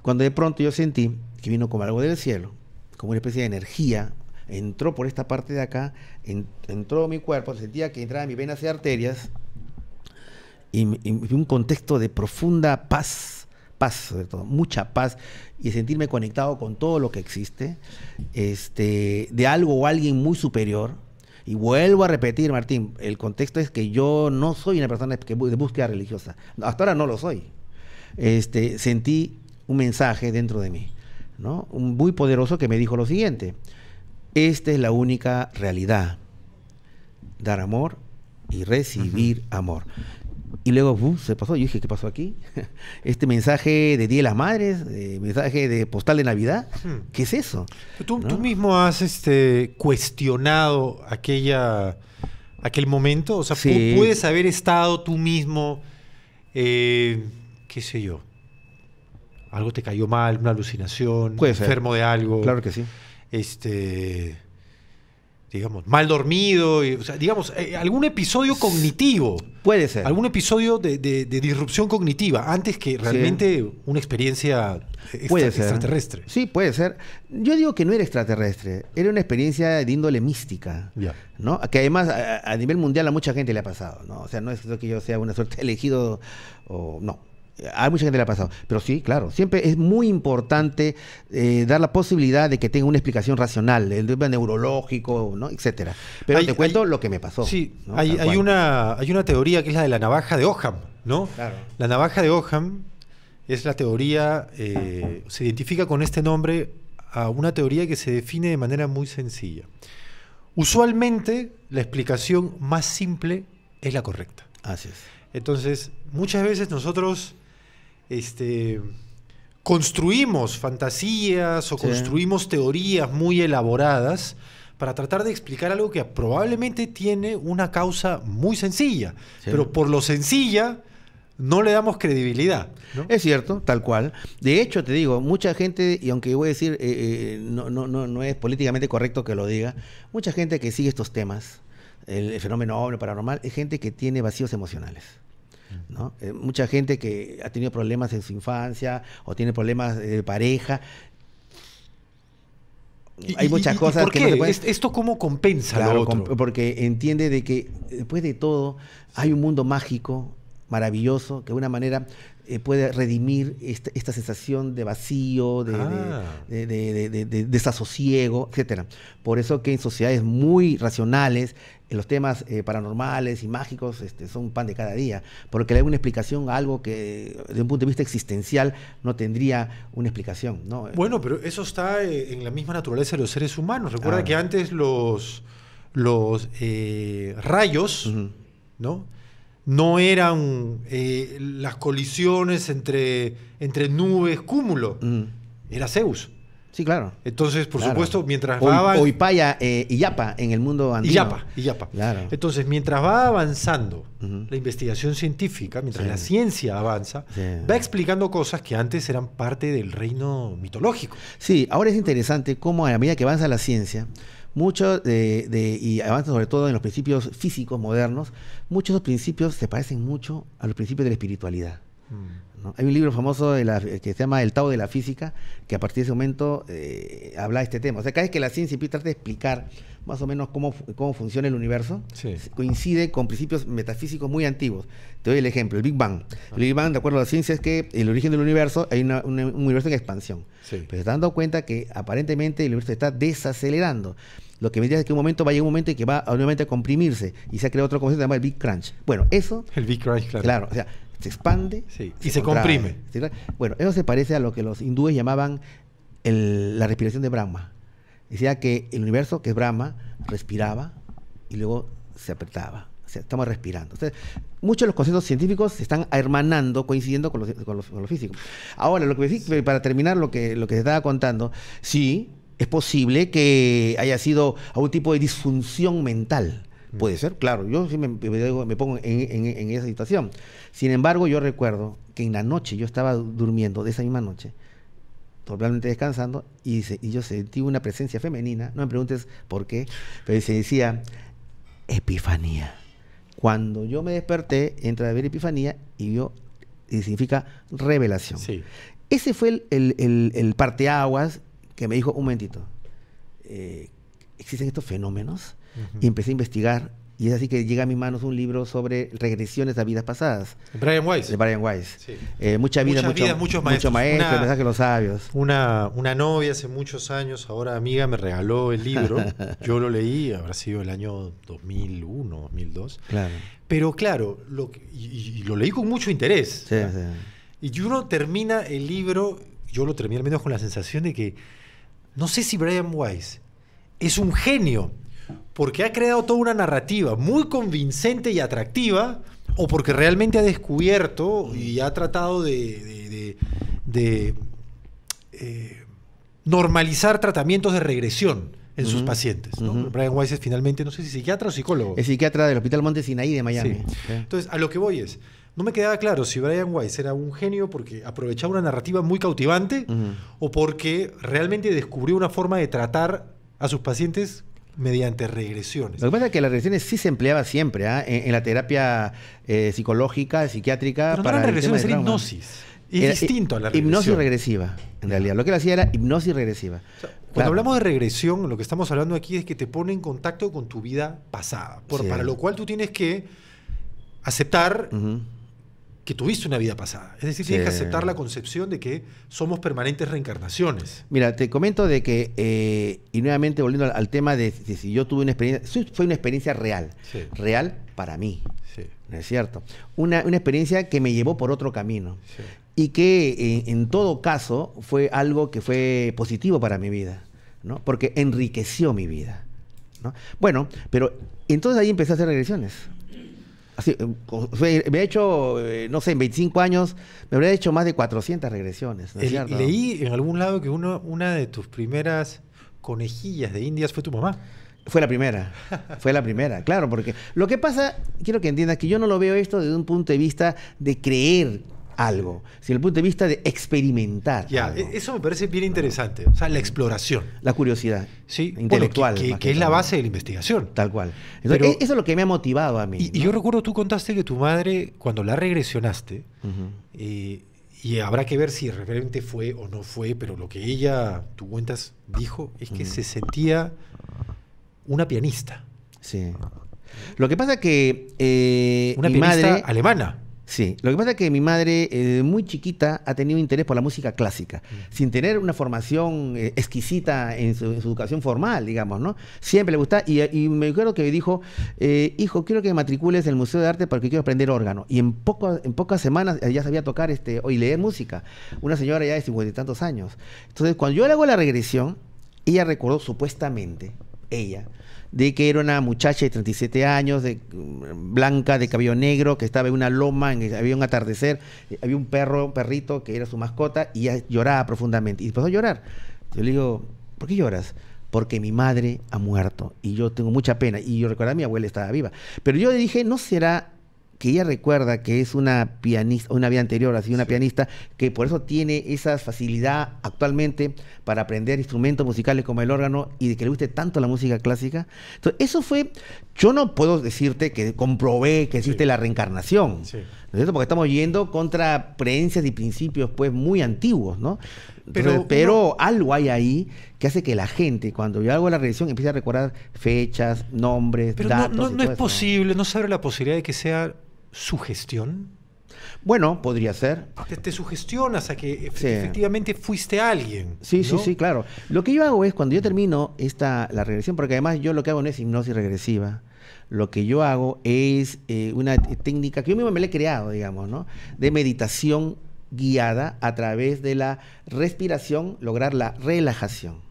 Cuando de pronto yo sentí que vino como algo del cielo, como una especie de energía, entró por esta parte de acá, entró a mi cuerpo, sentía que entraba en mis venas y arterias, y un contexto de profunda paz sobre todo, mucha paz, y sentirme conectado con todo lo que existe, de algo o alguien muy superior. Y vuelvo a repetir, Martín, el contexto es que yo no soy una persona de búsqueda religiosa, hasta ahora no lo soy. Sentí un mensaje dentro de mí, ¿no? Muy poderoso, que me dijo lo siguiente: esta es la única realidad, dar amor y recibir amor. Y luego se pasó, yo dije, ¿qué pasó aquí? Este mensaje de Día de las Madres, mensaje de postal de Navidad, ¿qué es eso? Tú ¿No? mismo has cuestionado aquel momento, o sea, Sí. puedes haber estado tú mismo, qué sé yo, algo te cayó mal, una alucinación, Puede ser. enfermo de algo, Claro que sí. digamos, mal dormido, o sea, digamos, algún episodio cognitivo, Puede ser. algún episodio de disrupción cognitiva, antes que realmente una experiencia Puede ser. extraterrestre. Sí, puede ser. Yo digo que no era extraterrestre, era una experiencia de índole mística, Ya. ¿no? Que además a nivel mundial a mucha gente le ha pasado, ¿no? O sea, no es que yo sea una suerte elegido o no. A mucha gente le ha pasado. Pero sí, claro, siempre es muy importante dar la posibilidad de que tenga una explicación racional, el tema neurológico, ¿no? Etcétera. Pero te cuento lo que me pasó. Sí, ¿no? hay Tal cual. una teoría que es la de la navaja de Occam, ¿no? Claro. La navaja de Occam es la teoría, se identifica con este nombre a una teoría que se define de manera muy sencilla. Usualmente, la explicación más simple es la correcta. Así es. Entonces, muchas veces nosotros construimos fantasías o Sí. construimos teorías muy elaboradas para tratar de explicar algo que probablemente tiene una causa muy sencilla, Sí. pero por lo sencilla no le damos credibilidad, ¿no? Es cierto, tal cual. De hecho, te digo, mucha gente, y aunque voy a decir, no es políticamente correcto que lo diga, mucha gente que sigue estos temas, el fenómeno ovni paranormal, es gente que tiene vacíos emocionales, ¿no? Mucha gente que ha tenido problemas en su infancia o tiene problemas de pareja. hay muchas cosas ¿por que qué? no se pueden... ¿Esto cómo compensa Claro, lo otro? porque entiende de que después de todo hay un mundo mágico, maravilloso, que de alguna manera puede redimir esta sensación de vacío, de desasosiego, etcétera. Por eso que en sociedades muy racionales, los temas paranormales y mágicos son pan de cada día, porque le da una explicación a algo que desde un punto de vista existencial no tendría una explicación, ¿no? Bueno, pero eso está en la misma naturaleza de los seres humanos. Recuerda que antes los rayos, ¿no? No eran las colisiones entre nubes, cúmulo. Era Zeus. Sí, claro. Entonces, por Claro. supuesto, mientras O va Ipaya y Yapa en el mundo andino. Yapa. Claro. Entonces, mientras va avanzando la investigación científica, mientras la ciencia avanza, va explicando cosas que antes eran parte del reino mitológico. Sí, ahora es interesante cómo a medida que avanza la ciencia, mucho y avanza sobre todo en los principios físicos modernos, muchos de esos principios se parecen mucho a los principios de la espiritualidad, ¿no? Hay un libro famoso que se llama El Tao de la Física, que a partir de ese momento habla de este tema. O sea, cada vez que la ciencia trata de explicar más o menos cómo funciona el universo, coincide con principios metafísicos muy antiguos. Te doy el ejemplo, el Big Bang. El Big Bang, de acuerdo a la ciencia, es que el origen del universo, hay un universo en expansión. Pero se está dando cuenta que aparentemente el universo se está desacelerando. Lo que me dice es que va a llegar un momento en que va nuevamente a comprimirse y se ha creado otro concepto que se llama el Big Crunch. Bueno, eso... El Big Crunch, claro. Claro, o sea, se expande y se comprime. Bueno, eso se parece a lo que los hindúes llamaban la respiración de Brahma. Decía que el universo, que es Brahma, respiraba y luego se apretaba. O sea, estamos respirando. O sea, muchos de los conceptos científicos se están hermanando, coincidiendo con los físicos. Ahora, para terminar lo que se estaba contando, sí, es posible que haya sido algún tipo de disfunción mental. Puede ser, claro, yo sí me pongo en esa situación. Sin embargo, yo recuerdo que en la noche yo estaba durmiendo, de esa misma noche, totalmente descansando, y yo sentí una presencia femenina, no me preguntes por qué, pero se decía epifanía. Cuando yo me desperté, entré a ver epifanía y significa revelación. Sí. Ese fue el parteaguas que me dijo, un momentito, ¿existen estos fenómenos? Y empecé a investigar, y es así que llega a mis manos un libro sobre regresiones a vidas pasadas. Brian Weiss. De Brian Weiss. Sí. Muchas vidas, muchos maestros. mensajes de los sabios. Una novia hace muchos años, ahora amiga, me regaló el libro. Yo lo leí, habrá sido el año 2001, 2002. Claro. Pero claro, y lo leí con mucho interés. Sí. Y uno termina el libro, yo lo terminé al menos con la sensación de que, no sé si Brian Weiss es un genio, porque ha creado toda una narrativa muy convincente y atractiva, o porque realmente ha descubierto y ha tratado de normalizar tratamientos de regresión en sus pacientes, ¿no? Brian Weiss es finalmente, no sé si psiquiatra o psicólogo. Es psiquiatra del Hospital Monte Sinaí de Miami. Sí. Entonces, a lo que voy es, no me quedaba claro si Brian Weiss era un genio porque aprovechaba una narrativa muy cautivante o porque realmente descubrió una forma de tratar a sus pacientes mediante regresiones. Lo que pasa es que las regresiones sí se empleaba siempre en la terapia psicológica, psiquiátrica. Pero no eran regresiones, era hipnosis. Es distinto a la regresión. Hipnosis regresiva, en realidad. Lo que él hacía era hipnosis regresiva. O sea, cuando hablamos de regresión, lo que estamos hablando aquí es que te pone en contacto con tu vida pasada. Para lo cual tú tienes que aceptar que tuviste una vida pasada. Es decir, tienes que aceptar la concepción de que somos permanentes reencarnaciones. Mira, te comento de que, y nuevamente volviendo al tema de si yo tuve una experiencia, fue una experiencia real. Real para mí. ¿No es cierto? Una experiencia que me llevó por otro camino. Y que en todo caso fue algo que fue positivo para mi vida, ¿no? Porque enriqueció mi vida, ¿no? Bueno, pero entonces ahí empecé a hacer regresiones. Así, me he hecho, no sé, en 25 años me habría hecho más de 400 regresiones, ¿no es cierto? Leí en algún lado que una de tus primeras conejillas de Indias fue tu mamá. Fue la primera, claro, porque lo que pasa, quiero que entiendas que yo no lo veo esto desde un punto de vista de creer algo, sino desde el punto de vista de experimentar algo. Eso me parece bien interesante, o sea, la exploración. La curiosidad intelectual. Bueno, que es la base de la investigación. Tal cual. Entonces, eso es lo que me ha motivado a mí. Y yo recuerdo, tú contaste que tu madre, cuando la regresionaste, y Y habrá que ver si realmente fue o no fue, pero lo que ella, tú cuentas, dijo es que se sentía una pianista. Sí. Lo que pasa que Una mi pianista madre... alemana. Sí, lo que pasa es que mi madre, muy chiquita, ha tenido interés por la música clásica, sin tener una formación exquisita en su educación formal, digamos, ¿no? Siempre le gustaba, y me acuerdo que dijo, hijo, quiero que me matricules en el Museo de Arte porque quiero aprender órgano. Y en pocas semanas ya sabía tocar y leer música. Una señora ya de 50 y tantos años. Entonces, cuando yo le hago la regresión, ella recordó supuestamente, de que era una muchacha de 37 años, blanca, de cabello negro, que estaba en una loma, había un atardecer, había un perrito que era su mascota, y ella lloraba profundamente. Y empezó a llorar. Yo le digo, ¿por qué lloras? Porque mi madre ha muerto, y yo tengo mucha pena. Y yo recordaba, mi abuela estaba viva. Pero yo le dije, ¿no será que ella recuerda que es una pianista, una vida anterior, así una pianista, que por eso tiene esa facilidad actualmente para aprender instrumentos musicales como el órgano y de que le guste tanto la música clásica? Entonces, eso fue, yo no puedo decirte que comprobé que existe la reencarnación, ¿no es cierto? Porque estamos yendo contra creencias y principios pues muy antiguos, ¿no? Entonces, pero algo hay ahí que hace que la gente, cuando yo hago la regresión, empiece a recordar fechas, nombres, datos. No es posible, no se abre la posibilidad de que sea sugestión. Bueno, podría ser. Te sugestionas a que efectivamente fuiste alguien. Sí, ¿no? sí, claro. Lo que yo hago es, cuando yo termino la regresión, porque además yo lo que hago no es hipnosis regresiva, lo que yo hago es una técnica que yo mismo me la he creado, digamos, ¿no? De meditación guiada a través de la respiración, lograr la relajación.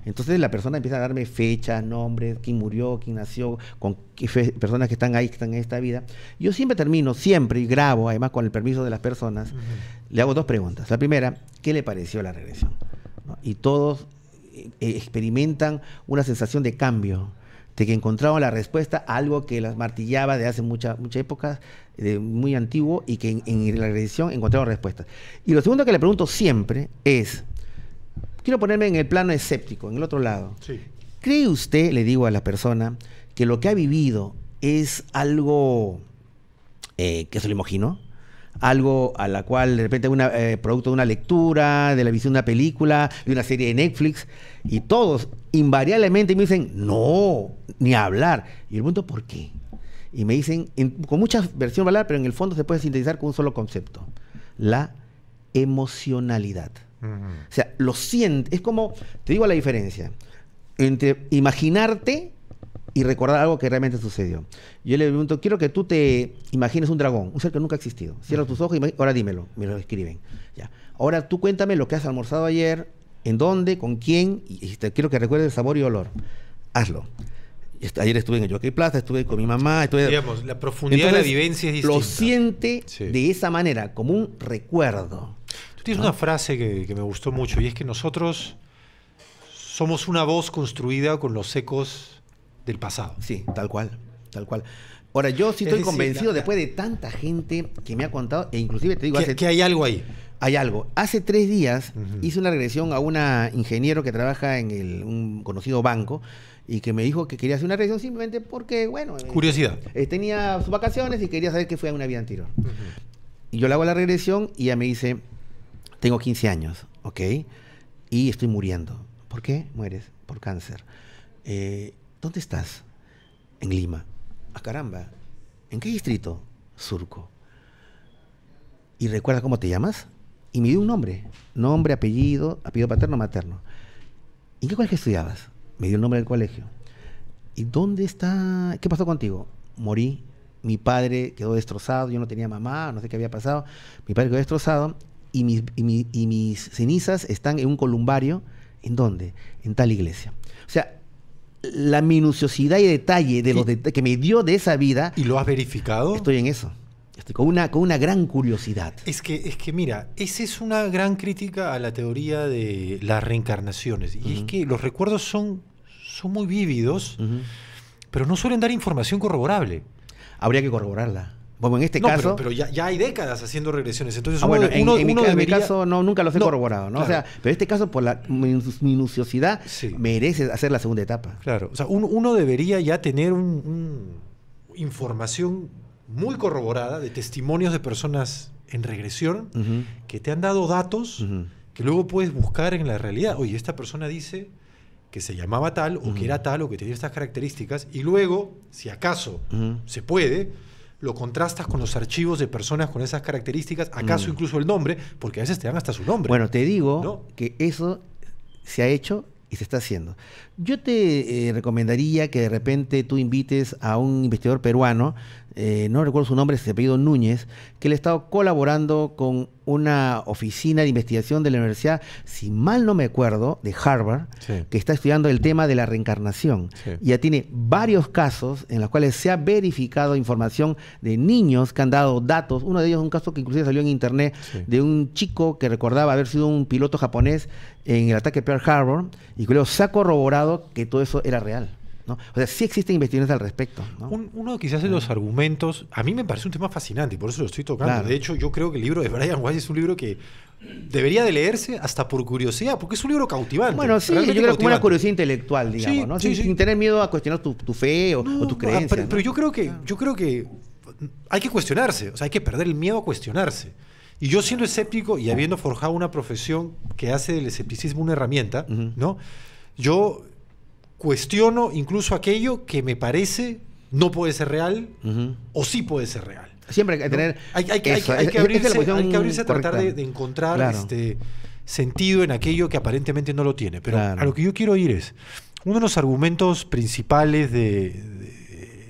Entonces la persona empieza a darme fechas, nombres, quién murió, quién nació, con qué personas que están ahí, que están en esta vida. Yo siempre termino, y grabo, además con el permiso de las personas, le hago dos preguntas. La primera, ¿qué le pareció la regresión? ¿No? Y todos experimentan una sensación de cambio, de que encontraron la respuesta a algo que las martillaba de hace mucha época, muy antiguo, y que en la regresión encontraron respuestas. Y lo segundo que le pregunto siempre es, quiero ponerme en el plano escéptico, en el otro lado. Sí. ¿Cree usted, le digo a la persona, que lo que ha vivido es algo que se lo imaginó? Algo a la cual de repente producto de una lectura, de la visión de una película, de una serie de Netflix, y todos invariablemente me dicen, no, ni hablar. Y yo pregunto, ¿por qué? Y me dicen, con mucha versión verbal, pero en el fondo se puede sintetizar con un solo concepto: la emocionalidad. O sea, lo siente, es como, te digo la diferencia entre imaginarte y recordar algo que realmente sucedió. Yo le pregunto, quiero que tú te imagines un dragón, un ser que nunca ha existido. Cierra tus ojos y ahora dímelo, me lo escriben. Ya. Ahora tú cuéntame lo que has almorzado ayer, en dónde, con quién, y quiero que recuerdes el sabor y olor. Hazlo. Ayer estuve en el Jockey Plaza, estuve con mi mamá. Digamos, la profundidad de la vivencia es distinta. Lo siente de esa manera, como un recuerdo. Tú tienes una frase que me gustó mucho, y es que nosotros somos una voz construida con los ecos del pasado. Sí, tal cual, tal cual. Ahora, yo sí estoy convencido, después de tanta gente que me ha contado, e inclusive te digo... Que hay algo ahí. Hay algo. Hace 3 días hice una regresión a una ingeniero que trabaja en un conocido banco, y que me dijo que quería hacer una regresión simplemente porque, bueno... Curiosidad. Tenía sus vacaciones y quería saber qué fue en una vida anterior. Y yo le hago la regresión y ella me dice, tengo 15 años, ¿ok? Y estoy muriendo. ¿Por qué mueres? Por cáncer. ¿Dónde estás? En Lima. ¡Ah, caramba! ¿En qué distrito? Surco. ¿Y recuerda cómo te llamas? Y me dio un nombre. Nombre, apellido paterno, materno. ¿Y en qué colegio estudiabas? Me dio el nombre del colegio. ¿Y dónde está? ¿Qué pasó contigo? Morí. Mi padre quedó destrozado. Yo no tenía mamá, no sé qué había pasado. Mi padre quedó destrozado. Y mis cenizas están en un columbario. ¿En dónde? En tal iglesia. O sea, la minuciosidad y detalle de los que me dio de esa vida. ¿Y lo has verificado? Estoy en eso. Estoy con una gran curiosidad. Es que mira, esa es una gran crítica a la teoría de las reencarnaciones. Y es que los recuerdos son muy vívidos, pero no suelen dar información corroborable. Habría que corroborarla. Bueno, en este caso... Pero ya hay décadas haciendo regresiones. Entonces en mi caso nunca los he corroborado, ¿no? Claro. O sea, pero en este caso, por la minuciosidad, merece hacer la segunda etapa. Claro. O sea, uno debería ya tener información muy corroborada de testimonios de personas en regresión Ujú. que te han dado datos Ujú. que luego puedes buscar en la realidad. Oye, esta persona dice que se llamaba tal, o que era tal, o que tenía estas características, y luego, si acaso Ujú. se puede, lo contrastas con los archivos de personas con esas características, acaso incluso el nombre, porque a veces te dan hasta su nombre. Bueno, te digo ¿no? que eso se ha hecho y se está haciendo. Yo te recomendaría que de repente tú invites a un investigador peruano, no recuerdo su nombre, se apellido Núñez, que le ha estado colaborando con una oficina de investigación de la universidad, si mal no me acuerdo, de Harvard, Sí. que está estudiando el tema de la reencarnación. Sí. Y ya tiene varios casos en los cuales se ha verificado información de niños que han dado datos. Uno de ellos es un caso que inclusive salió en internet, Sí. de un chico que recordaba haber sido un piloto japonés en el ataque a Pearl Harbor, y que luego se ha corroborado que todo eso era real, ¿no? O sea, sí existen investigaciones al respecto, ¿no? Uno quizás de los argumentos, a mí me parece un tema fascinante y por eso lo estoy tocando. Claro. De hecho, yo creo que el libro de Brian Weiss es un libro que debería de leerse hasta por curiosidad, porque es un libro cautivante. Bueno, sí, yo realmente creo que como una cautivante. curiosidad intelectual, digamos, Sí, ¿no? sí, Sin sí. tener miedo a cuestionar tu fe o tus creencias. Pero, ¿no? pero yo creo que hay que cuestionarse, o sea, hay que perder el miedo a cuestionarse. Y yo siendo escéptico y habiendo forjado una profesión que hace del escepticismo una herramienta, Ujú. ¿no? Yo cuestiono incluso aquello que me parece no puede ser real Ujú. o sí puede ser real. Siempre hay que ¿no? tener Hay que eso. Esa es la abrirse, posición hay que abrirse a tratar correcta. de encontrar Claro. sentido en aquello que aparentemente no lo tiene. Pero Claro. a lo que yo quiero ir es, uno de los argumentos principales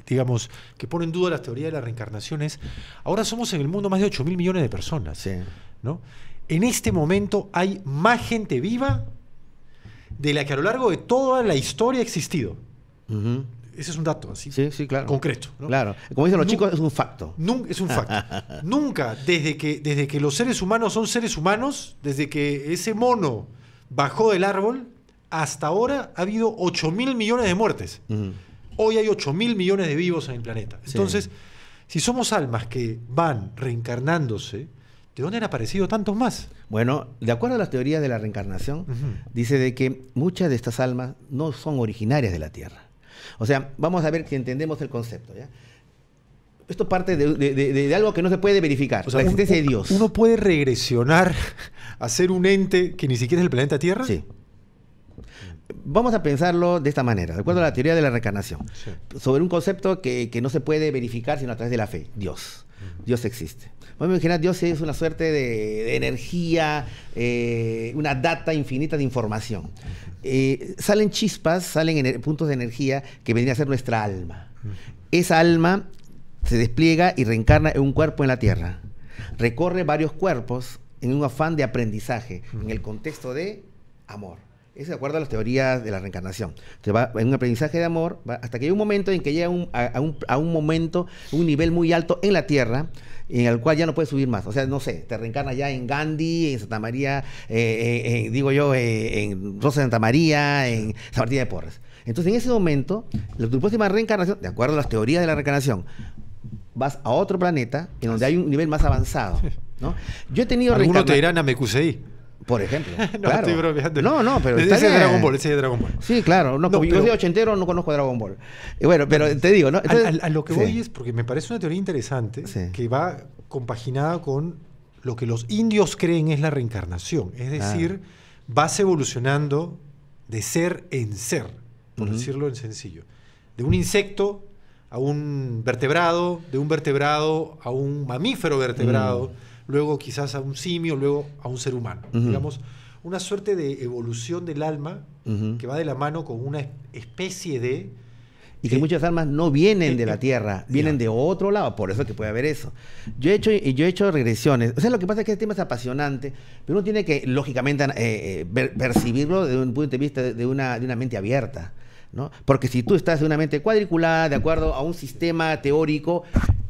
digamos, que pone en duda las teorías de la reencarnación es, ahora somos en el mundo más de 8.000 millones de personas. Sí. ¿No? En este momento hay más gente viva de la que a lo largo de toda la historia ha existido. Ujú. Ese es un dato así Sí, claro. concreto, ¿no? Claro. Como dicen los Nu- chicos, es un facto. Es un facto. Nunca, desde que los seres humanos son seres humanos, desde que ese mono bajó del árbol, hasta ahora ha habido 8.000 millones de muertes. Ujú. Hoy hay 8.000 millones de vivos en el planeta. Sí. Entonces, si somos almas que van reencarnándose, ¿de dónde han aparecido tantos más? Bueno, de acuerdo a las teorías de la reencarnación, Ujú. dice de que muchas de estas almas no son originarias de la Tierra. O sea, vamos a ver si entendemos el concepto, ¿ya? Esto parte de algo que no se puede verificar, O sea, la existencia de Dios. ¿Uno puede regresionar a ser un ente que ni siquiera es del planeta Tierra? Sí. Vamos a pensarlo de esta manera, de acuerdo a la teoría de la reencarnación, Sí. sobre un concepto que no se puede verificar sino a través de la fe, Dios. Dios existe. Vamos a imaginar, Dios es una suerte de energía, una data infinita de información. Salen chispas, salen puntos de energía que vendría a ser nuestra alma. Esa alma se despliega y reencarna en un cuerpo en la Tierra. Recorre varios cuerpos en un afán de aprendizaje, en el contexto de amor. Es de acuerdo a las teorías de la reencarnación. Se va en un aprendizaje de amor hasta que hay un momento en que llega a un momento, un nivel muy alto en la Tierra, en el cual ya no puedes subir más. O sea, no sé, te reencarnas ya en Gandhi, en Santa María, en Rosa de Santa María, en San Martín de Porres. Entonces, en ese momento, tu próxima reencarnación, de acuerdo a las teorías de la reencarnación, vas a otro planeta en donde hay un nivel más avanzado, ¿no? Yo he tenido Algunos te reencarnaciones, dirán Namekusei. por ejemplo. No, claro. estoy bromeando. No, pero Ese está es de bien. Dragon Ball, ese es de Dragon Ball. Sí, claro. No, No, como yo pero- soy ochentero, no conozco Dragon Ball. Bueno, pero te digo, ¿no? Entonces, A lo que sí. voy es porque me parece una teoría interesante Sí. que va compaginada con lo que los indios creen es la reencarnación. Es decir, vas evolucionando de ser en ser, por Ujú. decirlo en sencillo. De un insecto a un vertebrado, de un vertebrado a un mamífero vertebrado, luego quizás a un simio, luego a un ser humano. Ujú. Digamos, una suerte de evolución del alma Ujú. que va de la mano con una especie de... Y que muchas almas no vienen de la ya. Tierra, vienen de otro lado, por eso es que puede haber eso. Yo he hecho regresiones. O sea, lo que pasa es que este tema es apasionante, pero uno tiene que, lógicamente, percibirlo desde un punto de vista de una mente abierta, ¿no? Porque si tú estás en una mente cuadriculada, de acuerdo a un sistema teórico,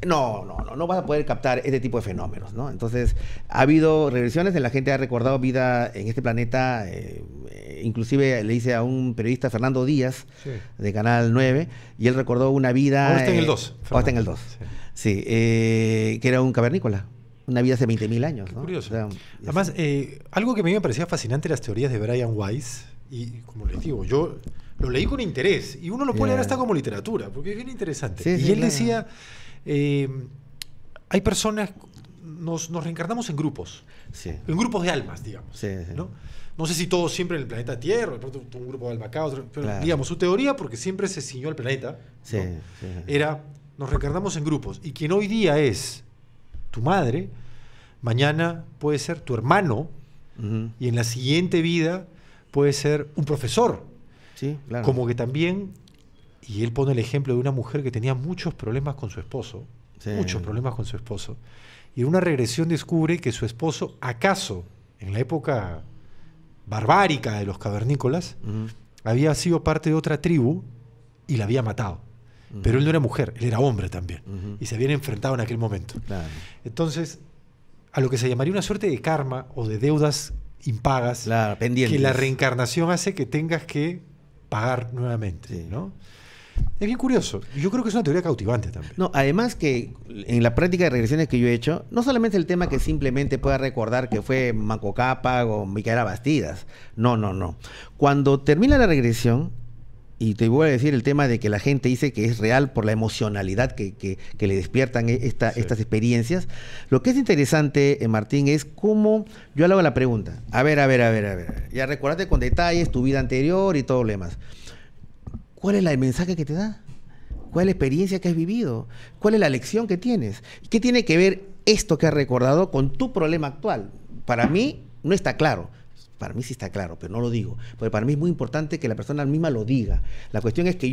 no vas a poder captar este tipo de fenómenos, ¿no? Entonces, ha habido regresiones en la gente ha recordado vida en este planeta, inclusive le hice a un periodista, Fernando Díaz, Sí. de Canal 9, y él recordó una vida... Ahora está en el 2. Ahora está en el 2. Sí, que era un cavernícola, una vida hace 20.000 años, ¿no? Curioso. O sea, Además, algo que a mí me parecía fascinante las teorías de Brian Weiss, y como les digo, yo lo leí con interés, y uno lo puede leer hasta como literatura, porque es bien interesante. Sí, y sí, él claro. decía, hay personas, nos reencarnamos en grupos. Sí. En grupos de almas, digamos. Sí, sí. ¿No? No sé si todos siempre en el planeta Tierra, de pronto un grupo de alma acá, otro, pero Claro. digamos, su teoría, porque siempre se ciñó al planeta, Sí, ¿no? sí. Era, nos reencarnamos en grupos. Y quien hoy día es tu madre, mañana puede ser tu hermano, Ujú. y en la siguiente vida puede ser un profesor. Sí, claro. Como que también, y él pone el ejemplo de una mujer que tenía muchos problemas con su esposo, Sí. muchos problemas con su esposo, y en una regresión descubre que su esposo, acaso, en la época barbárica de los cavernícolas, Ujú. había sido parte de otra tribu y la había matado. Ujú. Pero él no era mujer, él era hombre también, Ujú. y se habían enfrentado en aquel momento. Claro. Entonces, a lo que se llamaría una suerte de karma o de deudas impagas, Claro, pendientes. que la reencarnación hace que tengas que pagar nuevamente, Sí. ¿no? Es bien curioso. Y yo creo que es una teoría cautivante también. No, además que en la práctica de regresiones que yo he hecho, no solamente el tema que simplemente pueda recordar que fue Manco Cápac o Micaela Bastidas. No, no, no. Cuando termina la regresión, y te voy a decir el tema de que la gente dice que es real por la emocionalidad que le despiertan Sí. estas experiencias, lo que es interesante, Martín, es cómo yo le hago la pregunta. A ver. Ya recordaste con detalles tu vida anterior y todo lo demás. ¿Cuál es el mensaje que te da? ¿Cuál es la experiencia que has vivido? ¿Cuál es la lección que tienes? ¿Qué tiene que ver esto que has recordado con tu problema actual? Para mí no está claro. Para mí sí está claro, pero no lo digo. Porque para mí es muy importante que la persona misma lo diga. La cuestión es que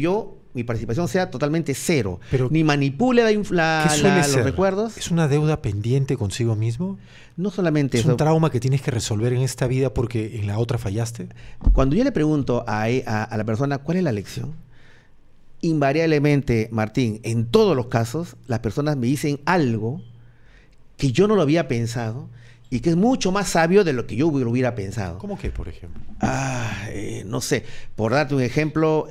mi participación sea totalmente cero. Pero, ni manipule ¿qué suele los ser? recuerdos. ¿Es una deuda pendiente consigo mismo? No solamente ¿Es eso. un trauma que tienes que resolver en esta vida porque en la otra fallaste? Cuando yo le pregunto a la persona cuál es la lección, invariablemente, Martín, en todos los casos, las personas me dicen algo que yo no lo había pensado y que es mucho más sabio de lo que yo lo hubiera pensado. ¿Cómo qué, por ejemplo? No sé, por darte un ejemplo,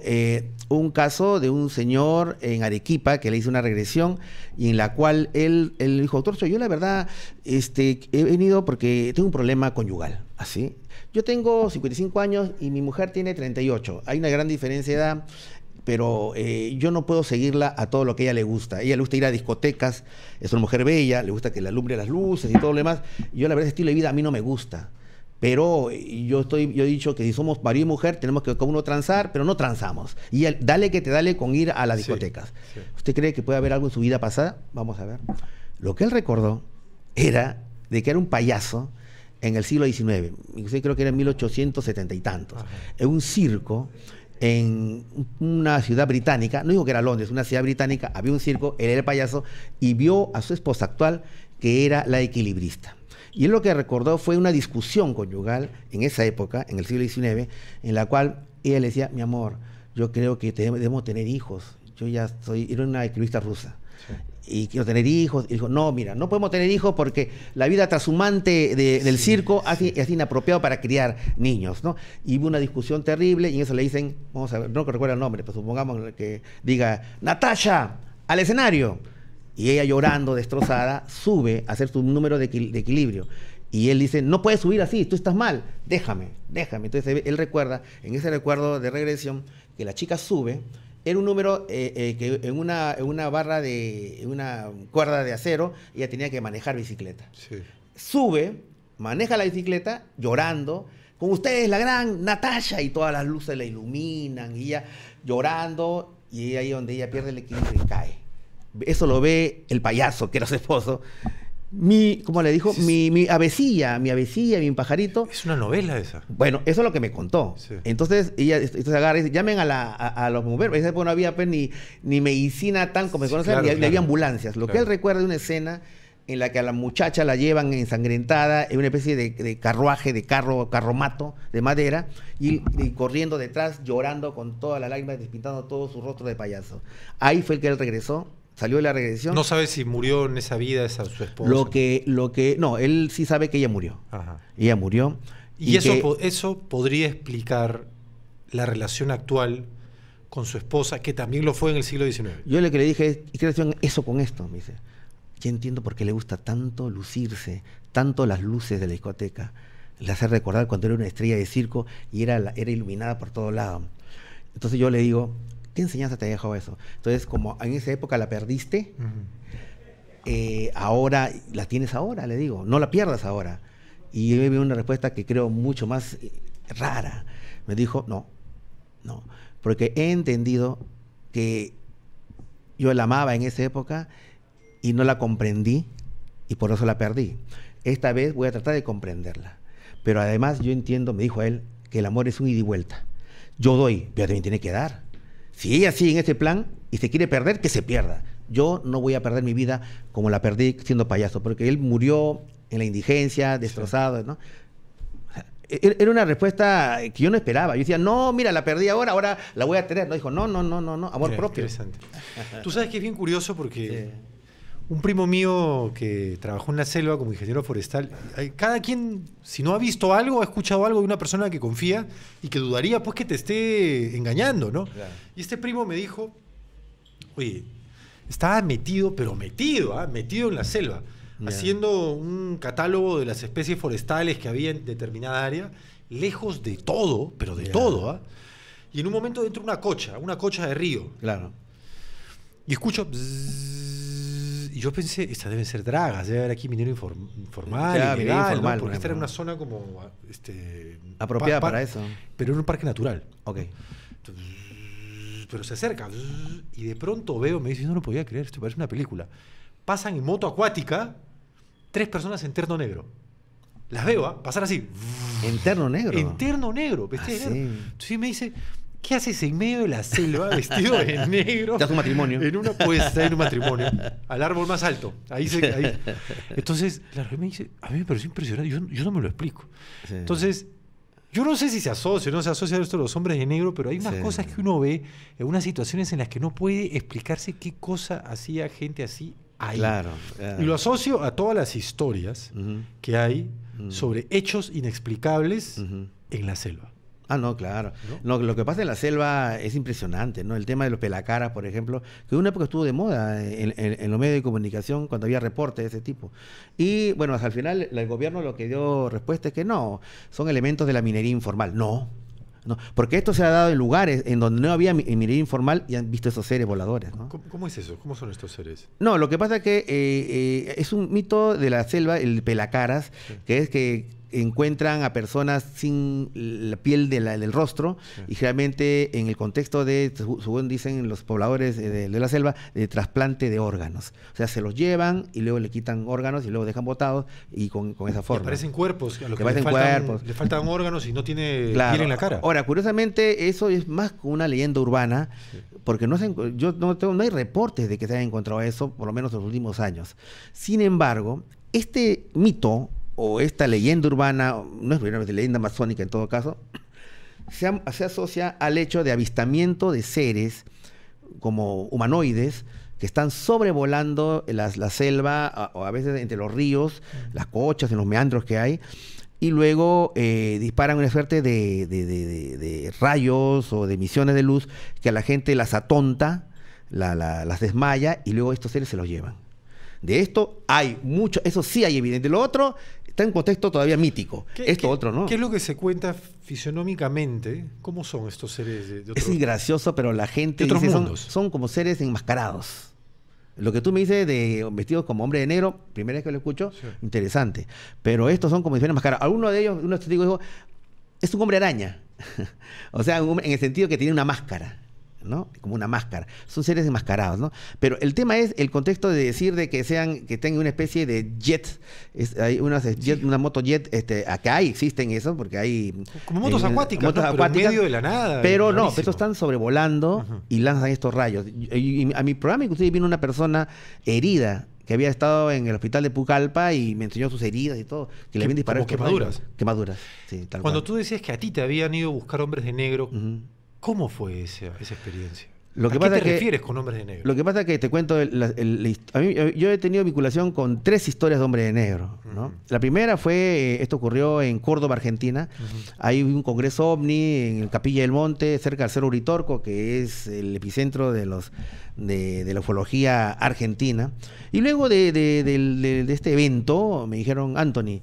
un caso de un señor en Arequipa que le hizo una regresión y en la cual él dijo, doctor, yo la verdad he venido porque tengo un problema conyugal, así. Yo tengo 55 años y mi mujer tiene 38. Hay una gran diferencia de edad, pero yo no puedo seguirla a todo lo que a ella le gusta. A ella le gusta ir a discotecas, es una mujer bella, le gusta que le alumbre las luces y todo lo demás. Yo la verdad ese estilo de vida a mí no me gusta. Pero yo he dicho que si somos marido y mujer tenemos que cada uno transar, pero no transamos. Y dale que te dale con ir a las discotecas. Sí. ¿Usted cree que puede haber algo en su vida pasada? Vamos a ver. Lo que él recordó era de que era un payaso en el siglo XIX. Inclusive creo que era en 1870 y tantos. Ajá. En un circo en una ciudad británica, no digo que era Londres, una ciudad británica, había un circo, él era el payaso, y vio a su esposa actual, que era la equilibrista. Y él lo que recordó fue una discusión conyugal en esa época, en el siglo XIX, en la cual ella le decía, mi amor, yo creo que debemos tener hijos, yo ya era una equilibrista rusa. Sí. Y quiero tener hijos. Y dijo, no, mira, no podemos tener hijos porque la vida trashumante del circo es inapropiado para criar niños, ¿no? Y hubo una discusión terrible y en eso le dicen, vamos a ver, no recuerdo el nombre, pues supongamos que diga, Natasha, al escenario. Y ella llorando, destrozada, sube a hacer su número de equilibrio. Y él dice, no puedes subir así, tú estás mal, déjame. Entonces él recuerda, en ese recuerdo de regresión, que la chica sube. Era un número que en una barra en una cuerda de acero, ella tenía que manejar bicicleta. Sí. Sube, maneja la bicicleta, llorando, con ustedes la gran Natasha, y todas las luces la iluminan, y ella llorando, y ahí donde ella pierde el equilibrio y cae. Eso lo ve el payaso, que era su esposo. ¿Cómo le dijo? Mi avecilla, mi pajarito. Es una novela esa. Bueno, eso es lo que me contó. Sí. Entonces agarra y dice, llamen a los bomberos. En esa época no había pues, ni medicina tan como se conoce, claro, ni claro. había ambulancias. Lo que él recuerda de una escena en la que a la muchacha la llevan ensangrentada en una especie de carruaje, de carromato de madera, y corriendo detrás, llorando con todas las lágrimas, despintando todo su rostro de payaso. Ahí fue el que él regresó. Salió de la regresión. No sabe si murió en esa vida su esposa. No, él sí sabe que ella murió. Ajá. Ella murió. Y eso podría explicar la relación actual con su esposa, que también lo fue en el siglo XIX. Yo lo que le dije es, ¿y qué relación eso con esto? Me dice, ya entiendo por qué le gusta tanto lucirse, tanto las luces de la discoteca. Le hace recordar cuando era una estrella de circo y era iluminada por todos lados. Entonces yo le digo, ¿qué enseñanza te ha dejado eso? Entonces, como en esa época la perdiste, ahora la tienes ahora, le digo, no la pierdas ahora. Y me dio una respuesta que creo mucho más rara. Me dijo, no, porque he entendido que yo la amaba en esa época y no la comprendí y por eso la perdí. Esta vez voy a tratar de comprenderla. Pero además yo entiendo, me dijo él, que el amor es un ida y vuelta. Yo doy, pero también tiene que dar. Si ella sigue en este plan y se quiere perder, que se pierda. Yo no voy a perder mi vida como la perdí siendo payaso, porque él murió en la indigencia, destrozado, ¿no? Era una respuesta que yo no esperaba. Yo decía, no, mira, la perdí ahora la voy a tener. No, dijo, no, amor Mira, propio. Interesante. Tú sabes que es bien curioso porque Sí. un primo mío que trabajó en la selva como ingeniero forestal, cada quien, si no ha visto algo, ha escuchado algo de una persona que confía y que dudaría pues que te esté engañando, ¿no? Claro. Y este primo me dijo, oye, estaba metido, pero metido en la selva, Ya. haciendo un catálogo de las especies forestales que había en determinada área, lejos de todo, pero de Ya. todo, ¿ah? Y en un momento dentro de una cocha de río, Claro. y escucho bzzz, y yo pensé, estas deben ser dragas, debe haber aquí minero informal, Claro, minero ilegal, ¿no? informal, Porque esta era ¿no? una zona como Apropiada para eso. pero era un parque natural. Ok. Entonces, pero se acerca y de pronto veo, me dice, no lo podía creer, esto parece una película. Pasan en moto acuática 3 personas en terno negro. Las veo, pasar así. En terno negro. En terno negro, vestido de Ah, negro. sí. Entonces me dice, ¿qué haces en medio de la selva vestido de negro? Estás en un matrimonio. Puedes estar en un matrimonio, al árbol más alto. Ahí. Entonces, claro, me dice, a mí me pareció impresionante, yo no me lo explico. Sí. Entonces, yo no sé si se asocia o no se asocia a esto de los hombres de negro, pero hay unas Sí. cosas que uno ve en unas situaciones en las que no puede explicarse qué cosa hacía gente así ahí. Claro. Y lo asocio a todas las historias Ujú. que hay Mm. sobre hechos inexplicables Ujú. en la selva. Ah, no, claro. No, lo que pasa en la selva es impresionante, ¿no? El tema de los pelacaras, por ejemplo, que en una época estuvo de moda en los medios de comunicación cuando había reportes de ese tipo. Y bueno, al final el gobierno lo que dio respuesta es que no, son elementos de la minería informal. No, porque esto se ha dado en lugares en donde no había minería informal y han visto esos seres voladores, ¿no? ¿Cómo es eso? ¿Cómo son estos seres? No, lo que pasa es que es un mito de la selva, el pelacaras, que es que encuentran a personas sin la piel del rostro y generalmente en el contexto de, según dicen los pobladores de la selva, de trasplante de órganos. O sea, se los llevan y luego le quitan órganos y luego dejan botados y con esa Que forma. parecen cuerpos, a los que Que parecen cuerpos. le faltan órganos y no tiene Claro. piel en la cara. Ahora, curiosamente, eso es más como una leyenda urbana, porque no hay reportes de que se haya encontrado eso, por lo menos en los últimos años. Sin embargo, este mito o esta leyenda urbana, no es una leyenda masónica en todo caso, se asocia al hecho de avistamiento de seres como humanoides que están sobrevolando la selva o a veces entre los ríos, las cochas, en los meandros que hay, y luego disparan una suerte de rayos o de emisiones de luz que a la gente las atonta, las desmaya y luego estos seres se los llevan. De esto hay mucho, eso sí hay evidente. Lo otro está en contexto todavía mítico. Otro no. ¿Qué es lo que se cuenta fisionómicamente? ¿Cómo son estos seres de otro? Es muy gracioso, pero la gente de otros dice mundos? son como seres enmascarados. Lo que tú me dices de vestidos como hombre de negro, primera vez que lo escucho, Sí. interesante. Pero estos son como si fueran enmascarados. Alguno de ellos, uno dijo, es un hombre araña. O sea, en el sentido que tiene una máscara, ¿no? Como una máscara. Son seres enmascarados, ¿no? Pero el tema es el contexto de decir de que tengan una especie de jet, hay una moto jet, acá existen eso, porque hay Como motos acuáticas, ¿no? Pero en medio de la nada. pero no, rarísimo. estos están sobrevolando Ujú. y lanzan estos rayos. Y a mi programa inclusive vino una persona herida que había estado en el hospital de Pucallpa y me enseñó sus heridas y todo, que le habían disparado como estos quemaduras. rayos. Quemaduras, sí, tal Cuando cual. tú decías que a ti te habían ido a buscar hombres de negro, Ujú. ¿cómo fue esa experiencia? Lo que ¿A pasa qué es te que- refieres con hombres de negro? Lo que pasa es que te cuento, yo he tenido vinculación con 3 historias de hombre de negro, ¿no? Ujú. La primera fue, esto ocurrió en Córdoba, Argentina. Hay un congreso ovni en el Capilla del Monte, cerca del Cerro Uritorco, que es el epicentro de la ufología argentina. Y luego de este evento me dijeron, Anthony,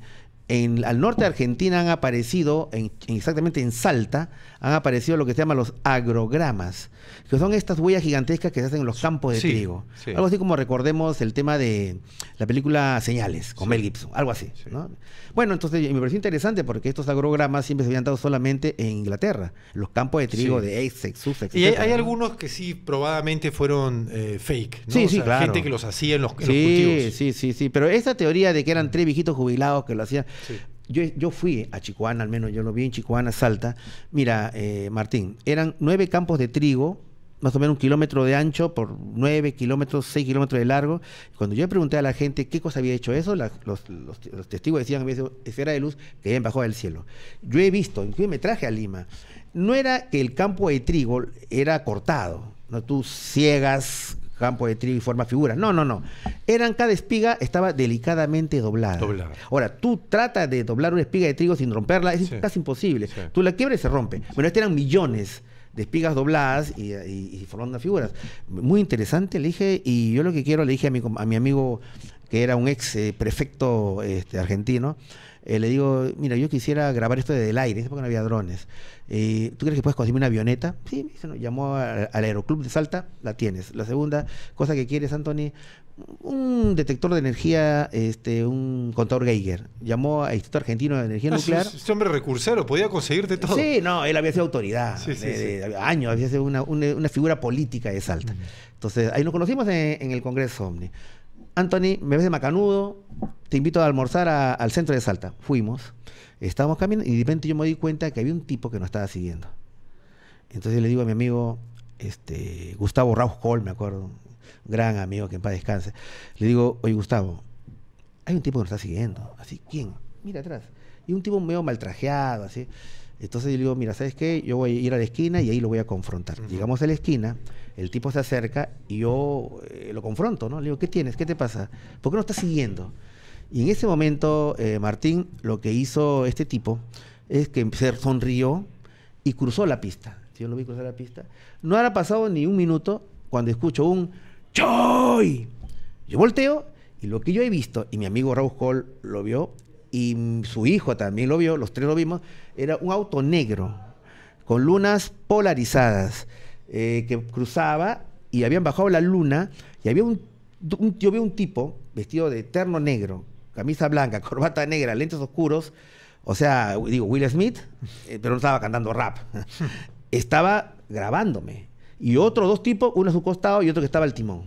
al norte de Argentina han aparecido, exactamente en Salta, han aparecido lo que se llama los agrogramas, que son estas huellas gigantescas que se hacen en los campos de trigo. Sí. Algo así como recordemos el tema de la película Señales, con Mel Gibson, algo así. Sí. ¿No? Bueno, entonces me pareció interesante porque estos agrogramas siempre se habían dado solamente en Inglaterra, los campos de trigo de Essex, Sussex, y hay algunos que sí probadamente fueron fake, ¿no? Sí, o sea, claro. Gente que los hacía en los cultivos. Sí, pero esa teoría de que eran 3 viejitos jubilados que lo hacían... Sí. Yo fui a Chicoana, al menos yo lo vi en Chicoana, Salta. Mira, Martín, eran 9 campos de trigo, más o menos 1 kilómetro de ancho por 9 kilómetros, 6 kilómetros de largo. Cuando yo le pregunté a la gente qué cosa había hecho eso, los testigos decían que había sido esfera de luz que habían bajado del cielo. Yo he visto, incluso me traje a Lima, no era que el campo de trigo era cortado, no, tú ciegas campo de trigo y forma figuras. No. Cada espiga estaba delicadamente doblada. Ahora, tú tratas de doblar una espiga de trigo sin romperla, es casi imposible. Sí. Tú la quiebras y se rompe. Bueno, eran millones de espigas dobladas y formando figuras. Muy interesante, le dije, y yo lo que quiero, le dije a mi amigo, que era un ex prefecto argentino, le digo, mira, yo quisiera grabar esto desde el aire, en esa época no había drones. ¿Tú crees que puedes conseguirme una avioneta? Sí, me dice, no, llamó al Aeroclub de Salta, la tienes. La segunda cosa que quieres, Anthony, un detector de energía, un contador Geiger. Llamó al Instituto Argentino de Energía Nuclear. Este hombre recursero, podía conseguirte todo. Sí, no, él había sido autoridad, de años, había sido una figura política de Salta. Entonces, ahí nos conocimos en el Congreso Omni. Anthony, me ves de macanudo, te invito a almorzar al centro de Salta. Fuimos, estábamos caminando y de repente yo me di cuenta que había un tipo que nos estaba siguiendo. Entonces le digo a mi amigo, Gustavo Rauschol, me acuerdo, un gran amigo que en paz descanse. Le digo, oye Gustavo, hay un tipo que nos está siguiendo. Así, ¿quién? Mira atrás. Y un tipo medio maltrajeado, así. Entonces yo le digo, mira, ¿sabes qué? Yo voy a ir a la esquina y ahí lo voy a confrontar. Llegamos a la esquina, el tipo se acerca y yo lo confronto, ¿no? Le digo, ¿qué tienes? ¿Qué te pasa? ¿Por qué no estás siguiendo? Y en ese momento, Martín, lo que hizo este tipo es que se sonrió y cruzó la pista. Si yo lo vi cruzar la pista, no habrá pasado ni un minuto cuando escucho un ¡choy! Yo volteo y lo que yo he visto, y mi amigo Raúl Hall lo vio, y su hijo también lo vio, los tres lo vimos, era un auto negro, con lunas polarizadas, que cruzaba y habían bajado la luna, y había yo vi un tipo vestido de terno negro, camisa blanca, corbata negra, lentes oscuros, o sea, digo, Will Smith, pero no estaba cantando rap, estaba grabándome, y otros 2 tipos, uno a su costado y otro que estaba al timón,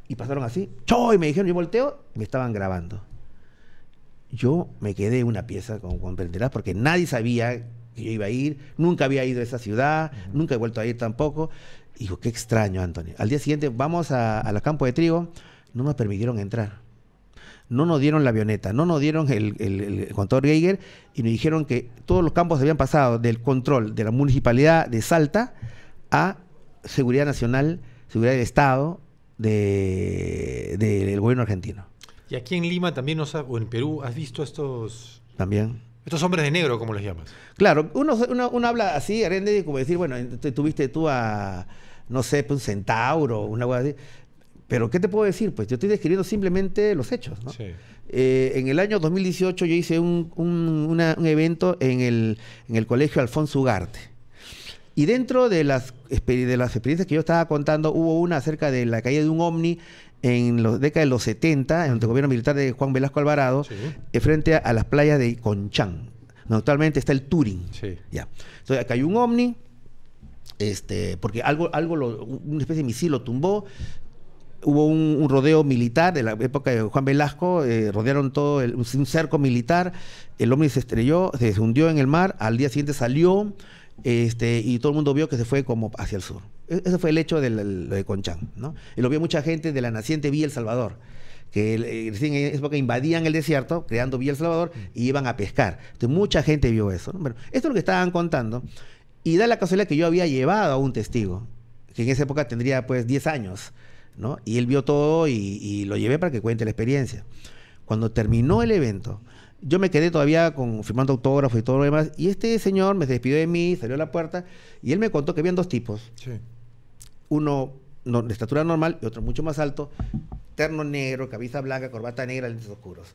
y pasaron así, ¡choy! Me dijeron, yo volteo, me estaban grabando. Yo me quedé una pieza, como comprenderás, porque nadie sabía que yo iba a ir, nunca había ido a esa ciudad, nunca he vuelto a ir tampoco. Y digo, qué extraño, Anthony. Al día siguiente vamos a los campos de trigo, no nos permitieron entrar. No nos dieron la avioneta, no nos dieron el contador Geiger y nos dijeron que todos los campos habían pasado del control de la municipalidad de Salta a seguridad nacional, seguridad del Estado, del gobierno argentino. Y aquí en Lima también, o en Perú, ¿has visto estos... También. Estos hombres de negro, ¿cómo les llamas? Claro, uno habla así, como decir, bueno, tuviste tú a, no sé, un centauro, una cosa así. Pero, ¿qué te puedo decir? Pues yo estoy describiendo simplemente los hechos, ¿no? Sí. En el año 2018 yo hice un evento en el colegio Alfonso Ugarte. Y dentro de las experiencias que yo estaba contando, hubo una acerca de la caída de un ovni en la década de los 70, en el gobierno militar de Juan Velasco Alvarado, frente a las playas de Conchán, donde actualmente está el Turing. Sí. Ya. Entonces, cayó un ovni, porque una especie de misil lo tumbó. Hubo un rodeo militar de la época de Juan Velasco, rodearon todo un cerco militar, el ovni se estrelló, se hundió en el mar, al día siguiente salió, y todo el mundo vio que se fue como hacia el sur. Ese fue el hecho lo de Conchán, ¿no? Y lo vio mucha gente de la naciente Villa El Salvador, que recién en esa época invadían el desierto, creando Villa El Salvador, y iban a pescar. Entonces mucha gente vio eso, ¿no? Bueno, esto es lo que estaban contando, y da la casualidad que yo había llevado a un testigo, que en esa época tendría pues 10 años, ¿no? Y él vio todo y lo llevé para que cuente la experiencia. Cuando terminó el evento, yo me quedé todavía firmando autógrafos y todo lo demás, y este señor me despidió de mí, salió a la puerta, y él me contó que habían 2 tipos. Sí. Uno de estatura normal y otro mucho más alto, terno negro, camisa blanca, corbata negra, lentes oscuros.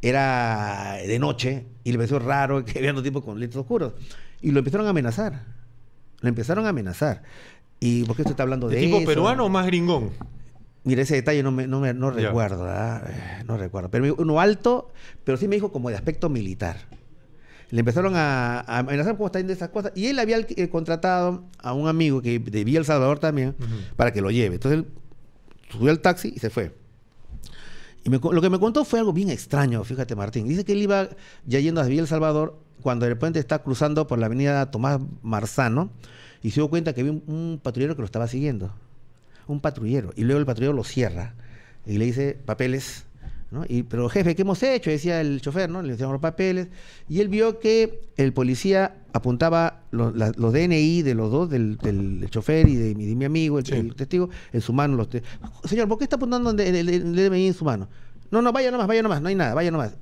Era de noche y le pareció raro que había dos tipos con lentes oscuros. Y lo empezaron a amenazar. Lo empezaron a amenazar. ¿Y por qué usted está hablando de tipo eso? peruano o más gringón? Mira, ese detalle no recuerdo, ¿verdad? No recuerdo. Pero uno alto, pero sí me dijo como de aspecto militar. Le empezaron a amenazar cómo están de esas cosas. Y él había contratado a un amigo que vivía en El Salvador también para que lo lleve. Entonces él subió al taxi y se fue. Y lo que me contó fue algo bien extraño, fíjate, Martín. Dice que él iba ya yendo a Villa El Salvador cuando de repente está cruzando por la avenida Tomás Marzano y se dio cuenta que había un patrullero que lo estaba siguiendo. Un patrullero. Y luego el patrullero lo cierra y le dice, papeles, ¿no? Pero jefe, ¿qué hemos hecho? Decía el chofer, ¿no? Le enseñaron los papeles. Y él vio que el policía apuntaba los DNI de los dos, del chofer y de mi amigo, el testigo, en su mano. Señor, ¿por qué está apuntando el DNI en su mano? No, vaya nomás, no hay nada, vaya nomás.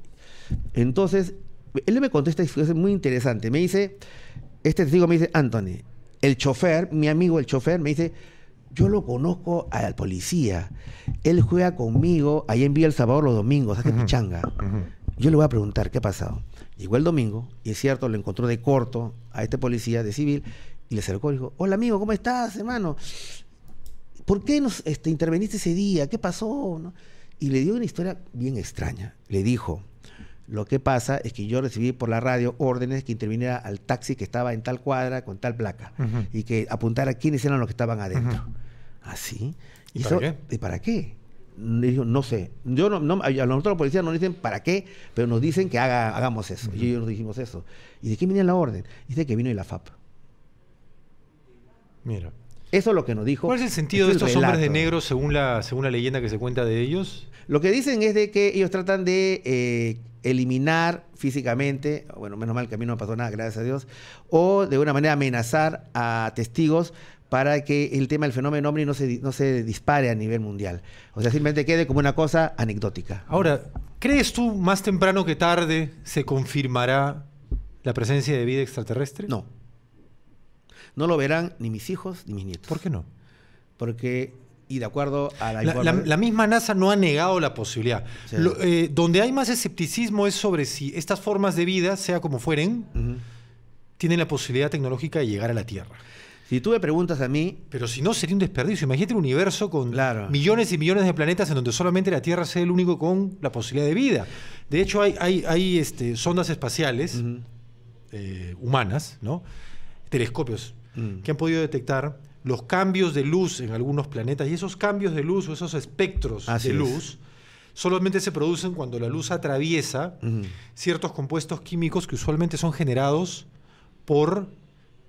Entonces, él me contesta, es muy interesante. Me dice, este testigo me dice, Anthony, el chofer, mi amigo el chofer, me dice, yo lo conozco al policía. Él juega conmigo ahí en Villa El Salvador los domingos, hace pichanga. Yo le voy a preguntar qué ha pasado. Llegó el domingo, y es cierto, lo encontró de corto a este policía de civil, y le acercó y dijo, hola amigo, ¿cómo estás, hermano? ¿Por qué nos interveniste ese día? ¿Qué pasó? ¿No? Y le dio una historia bien extraña. Le dijo, lo que pasa es que yo recibí por la radio órdenes que interviniera al taxi que estaba en tal cuadra con tal placa y que apuntara quiénes eran los que estaban adentro. ¿Así? ¿Y para qué? ¿Y para qué? Le dijo, no sé. A nosotros los policías nos dicen para qué, pero nos dicen que hagamos eso. Y ellos nos dijimos eso. ¿Y de qué venía la orden? Dice que vino de la FAP. Mira. Eso es lo que nos dijo. ¿Cuál es el sentido de estos hombres de negro según la leyenda que se cuenta de ellos? Lo que dicen es de que ellos tratan de eliminar físicamente, bueno, menos mal que a mí no me pasó nada, gracias a Dios, o de una manera amenazar a testigos para que el tema del fenómeno ovni no se dispare a nivel mundial. O sea, simplemente quede como una cosa anecdótica. Ahora, ¿crees tú más temprano que tarde se confirmará la presencia de vida extraterrestre? No. No lo verán ni mis hijos ni mis nietos. ¿Por qué no? Porque, y de acuerdo a la misma NASA no ha negado la posibilidad. Sí. Donde hay más escepticismo es sobre si estas formas de vida, sea como fueren, tienen la posibilidad tecnológica de llegar a la Tierra. Si tú me preguntas a mí... Pero si no, sería un desperdicio. Imagínate un universo con millones y millones de planetas en donde solamente la Tierra sea el único con la posibilidad de vida. De hecho, hay sondas espaciales humanas, ¿no? Telescopios, que han podido detectar los cambios de luz en algunos planetas. Y esos cambios de luz o esos espectros de luz solamente se producen cuando la luz atraviesa ciertos compuestos químicos que usualmente son generados por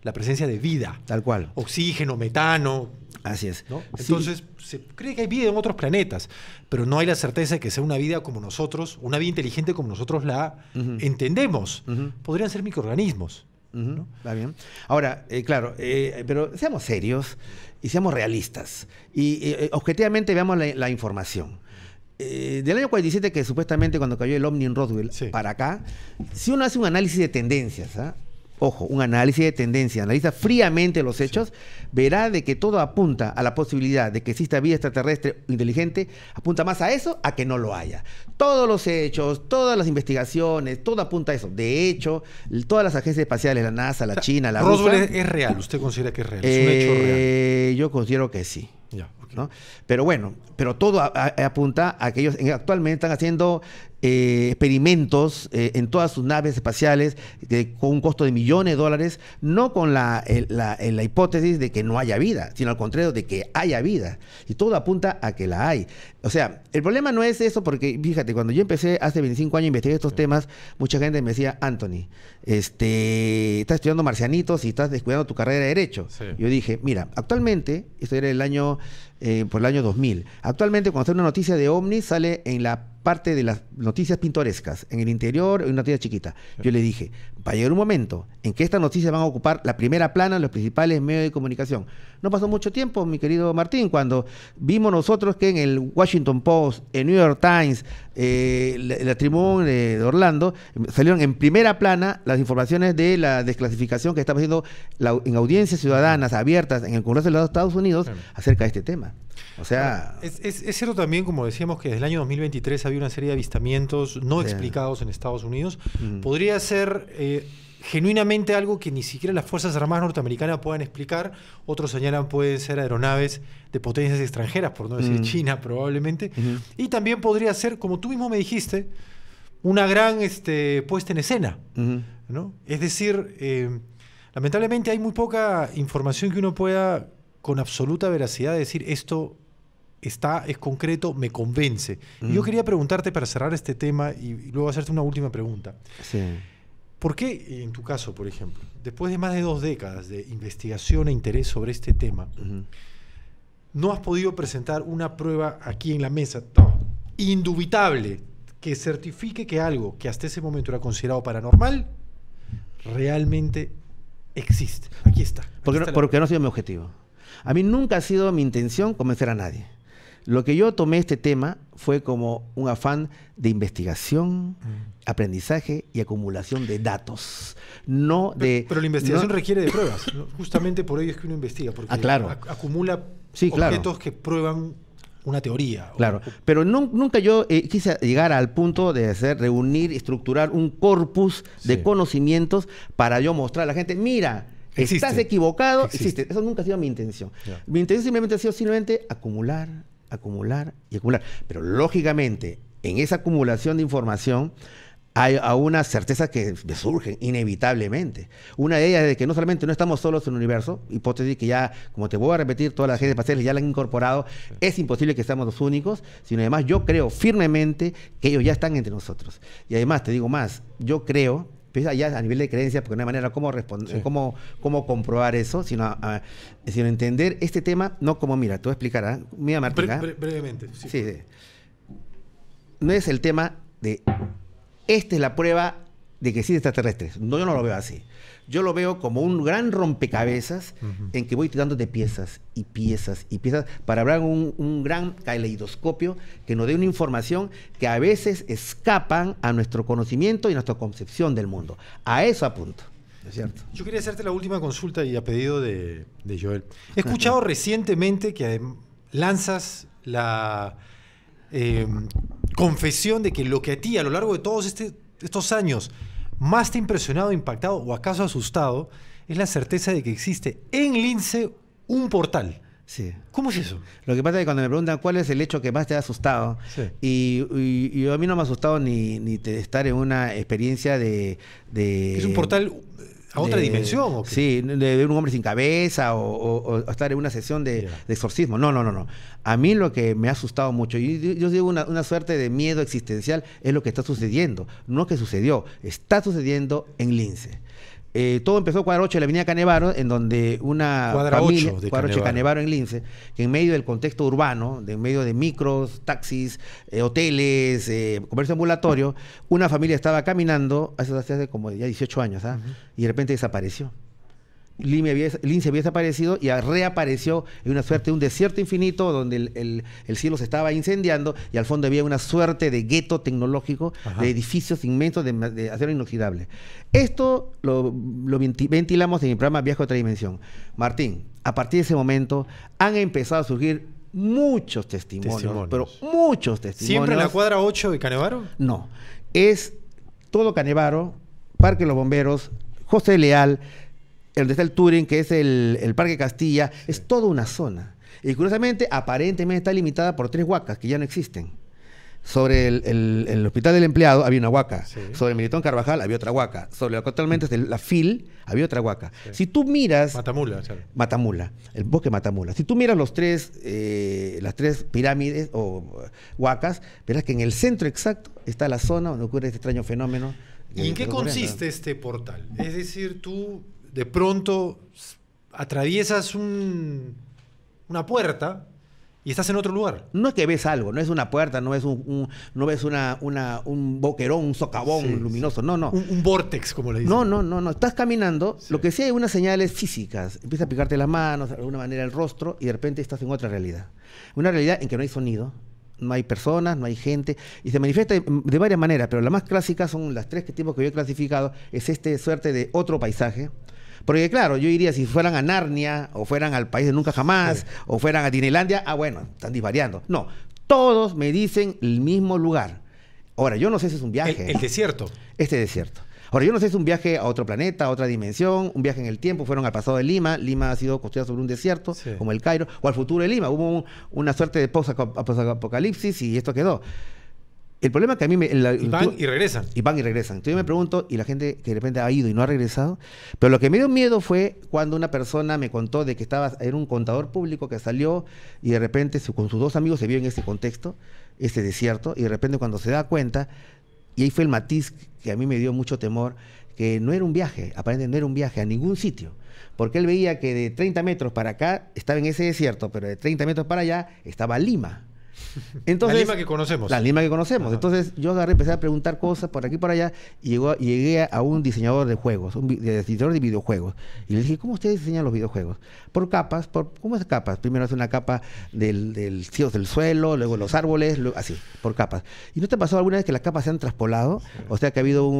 la presencia de vida. Tal cual. Oxígeno, metano. Así es. ¿No? Entonces, se cree que hay vida en otros planetas, pero no hay la certeza de que sea una vida como nosotros, una vida inteligente como nosotros la entendemos. Podrían ser microorganismos. ¿No? Está bien. Ahora, claro, pero seamos serios y seamos realistas. Y objetivamente veamos la información. Del año 47, que supuestamente cuando cayó el ovni en Roswell, para acá, si uno hace un análisis de tendencias, ojo, un análisis de tendencia, analiza fríamente los hechos, verá de que todo apunta a la posibilidad de que exista vida extraterrestre inteligente, apunta más a eso, a que no lo haya. Todos los hechos, todas las investigaciones, todo apunta a eso. De hecho, todas las agencias espaciales, la NASA, la China, la Roswell rusa... es real, ¿usted considera que es real? ¿Es un hecho real? Yo considero que sí. Ya, okay. ¿No? Pero bueno, todo apunta a que ellos actualmente están haciendo experimentos en todas sus naves espaciales con un costo de millones de dólares, no con la hipótesis de que no haya vida, sino al contrario, de que haya vida. Y todo apunta a que la hay. O sea, el problema no es eso, porque fíjate, cuando yo empecé hace 25 años a investigar estos temas, mucha gente me decía, Anthony, estás estudiando marcianitos y estás descuidando tu carrera de Derecho. Yo dije, mira, actualmente, esto era por el año 2000, actualmente cuando sale una noticia de ovnis sale en la parte de las noticias pintorescas, en el interior, en una noticia chiquita. Yo le dije, va a llegar un momento en que estas noticias van a ocupar la primera plana en los principales medios de comunicación. No pasó mucho tiempo, mi querido Martín, cuando vimos nosotros que en el Washington Post, el New York Times, la Tribune de Orlando, salieron en primera plana las informaciones de la desclasificación que estaba haciendo en audiencias ciudadanas abiertas en el Congreso de los Estados Unidos acerca de este tema. semana. O sea... Es cierto también, como decíamos, que desde el año 2023 había una serie de avistamientos no explicados en Estados Unidos. Podría ser genuinamente algo que ni siquiera las Fuerzas Armadas norteamericanas puedan explicar. Otros señalan pueden ser aeronaves de potencias extranjeras, por no decir China probablemente. Y también podría ser, como tú mismo me dijiste, una gran puesta en escena, ¿no? Es decir, lamentablemente hay muy poca información que uno pueda con absoluta veracidad decir esto es concreto, me convence. Y yo quería preguntarte para cerrar este tema y luego hacerte una última pregunta. Sí. ¿Por qué, en tu caso, por ejemplo, después de más de 2 décadas de investigación e interés sobre este tema, no has podido presentar una prueba aquí en la mesa indubitable que certifique que algo que hasta ese momento era considerado paranormal realmente existe? Aquí está. Porque no ha sido mi objetivo. A mí nunca ha sido mi intención convencer a nadie. Lo que yo tomé este tema fue como un afán de investigación, aprendizaje y acumulación de datos. Pero la investigación requiere de pruebas, ¿no? Justamente por ello es que uno investiga, porque claro. acumula objetos que prueban una teoría. Claro, pero nunca yo quise llegar al punto de reunir y estructurar un corpus de conocimientos para yo mostrar a la gente, mira, estás equivocado, existe. Eso nunca ha sido mi intención. Mi intención simplemente ha sido acumular. Pero lógicamente, en esa acumulación de información hay unas certezas que me surgen inevitablemente. Una de ellas es que no solamente no estamos solos en el universo, hipótesis que ya, como te voy a repetir, todas las agencias espaciales ya la han incorporado, es imposible que seamos los únicos, sino además yo creo firmemente que ellos ya están entre nosotros. Y además, te digo más, yo creo, ya a nivel de creencia, porque no hay manera cómo responder, cómo comprobar eso, sino entender este tema, no como, mira, te voy a explicar, mira, Martín. Brevemente. Sí. No es el tema de, esta es la prueba de que existen extraterrestres. No, yo no lo veo así. Yo lo veo como un gran rompecabezas en que voy tirando de piezas y piezas y piezas para hablar un gran caleidoscopio que nos dé una información que a veces escapan a nuestro conocimiento y nuestra concepción del mundo. A eso apunto. ¿Es cierto? Yo quería hacerte la última consulta y a pedido de Joel. He escuchado recientemente que lanzas la confesión de que lo que a ti a lo largo de todos estos años más te ha impresionado, impactado o acaso asustado es la certeza de que existe en Lince un portal. Sí. ¿Cómo es eso? Lo que pasa es que cuando me preguntan cuál es el hecho que más te ha asustado, y a mí no me ha asustado ni estar en una experiencia de ¿Es un portal a otra dimensión? ¿O qué? Sí, de un hombre sin cabeza o estar en una sesión de exorcismo. No. A mí lo que me ha asustado mucho, y yo digo una suerte de miedo existencial, es lo que está sucediendo. No que sucedió, está sucediendo en Lince. Todo empezó cuadra 8 de la avenida Canevaro, en donde una familia, cuadra 8 de Canevaro en Lince, que en medio del contexto urbano, en medio de micros, taxis, hoteles, comercio ambulatorio, una familia estaba caminando, hace como ya 18 años, y de repente desapareció. Lince había desaparecido y reapareció en una suerte de un desierto infinito donde el cielo se estaba incendiando y al fondo había una suerte de gueto tecnológico, de edificios inmensos de acero inoxidable. Esto lo ventilamos en el programa Viaje a otra dimensión. Martín, a partir de ese momento han empezado a surgir muchos testimonios. Pero muchos testimonios. ¿Siempre en la cuadra 8 de Canevaro? No, es todo Canevaro, Parque de los Bomberos, José Leal, donde está el Turing, que es el Parque Castilla, es toda una zona. Y curiosamente, aparentemente está limitada por 3 huacas que ya no existen. Sobre el Hospital del Empleado había una huaca. Sobre el Militón Carvajal había otra huaca. Sobre lo que actualmente es la FIL había otra huaca. Si tú miras... Matamula, el bosque Matamula. Si tú miras las 3 pirámides o huacas, verás que en el centro exacto está la zona donde ocurre este extraño fenómeno. ¿Y en qué consiste este portal? Es decir, tú de pronto atraviesas una puerta y estás en otro lugar. No es que ves algo, no es una puerta, no ves no ves un boquerón, un socavón luminoso, no. Un vórtex, como le dicen. No. Estás caminando, lo que sí hay unas señales físicas. Empieza a picarte las manos, de alguna manera el rostro, y de repente estás en otra realidad. Una realidad en que no hay sonido, no hay personas, no hay gente, y se manifiesta de varias maneras, pero las más clásicas son las 3 tipos que yo he clasificado, es suerte de otro paisaje. Porque claro, yo diría, si fueran a Narnia, o fueran al país de nunca jamás, o fueran a Disneylandia, bueno, están disvariando. No, todos me dicen el mismo lugar. Ahora, yo no sé si es un viaje. El desierto. Este desierto. Ahora, yo no sé si es un viaje a otro planeta, a otra dimensión, un viaje en el tiempo, fueron al pasado de Lima. Lima ha sido construida sobre un desierto, Sí. como el Cairo, o al futuro de Lima. Hubo una suerte de post-apocalipsis y esto quedó. El problema que a mí me... Y van y regresan. Y van y regresan. Entonces yo me pregunto, y la gente que de repente ha ido y no ha regresado, pero lo que me dio miedo fue cuando una persona me contó de que era un contador público que salió y de repente con sus dos amigos se vio en ese contexto, ese desierto, y de repente cuando se da cuenta, y ahí fue el matiz que a mí me dio mucho temor, que no era un viaje, aparentemente no era un viaje a ningún sitio, porque él veía que de 30 metros para acá estaba en ese desierto, pero de 30 metros para allá estaba Lima. Entonces, la Lima que conocemos. La Lima que conocemos. Ajá. Entonces yo agarré, empecé a preguntar cosas por aquí y por allá y llegué a un diseñador de juegos, diseñador de videojuegos. Y le dije, ¿cómo ustedes diseñan los videojuegos? Por capas. ¿Cómo es capas? Primero hace una capa del suelo, luego los árboles, así, por capas. ¿Y no te ha pasado alguna vez que las capas se han traspolado? Sí. O sea, que ha habido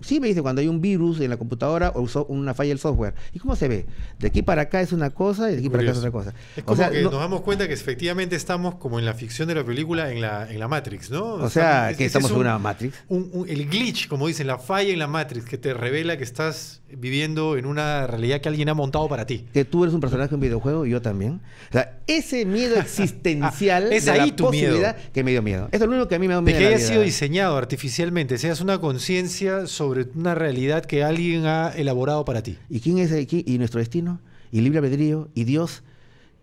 sí, me dice, cuando hay un virus en la computadora o una falla del software. ¿Y cómo se ve? De aquí para acá es una cosa y de aquí para acá es otra cosa. Es como que nos damos cuenta que efectivamente estamos como en la ficción de la película en la Matrix, ¿no? O sea, que estamos en una Matrix. El glitch, como dicen, la falla en la Matrix, que te revela que estás viviendo en una realidad que alguien ha montado para ti. Que tú eres un personaje en un videojuego y yo también. O sea, ese miedo existencial es de ahí la tu posibilidad miedo. Que me dio miedo. Eso es lo único que a mí me da miedo. De que haya sido diseñado artificialmente, seas una conciencia sobre una realidad que alguien ha elaborado para ti. ¿Y quién es y nuestro destino? ¿Y libre albedrío? ¿Y Dios?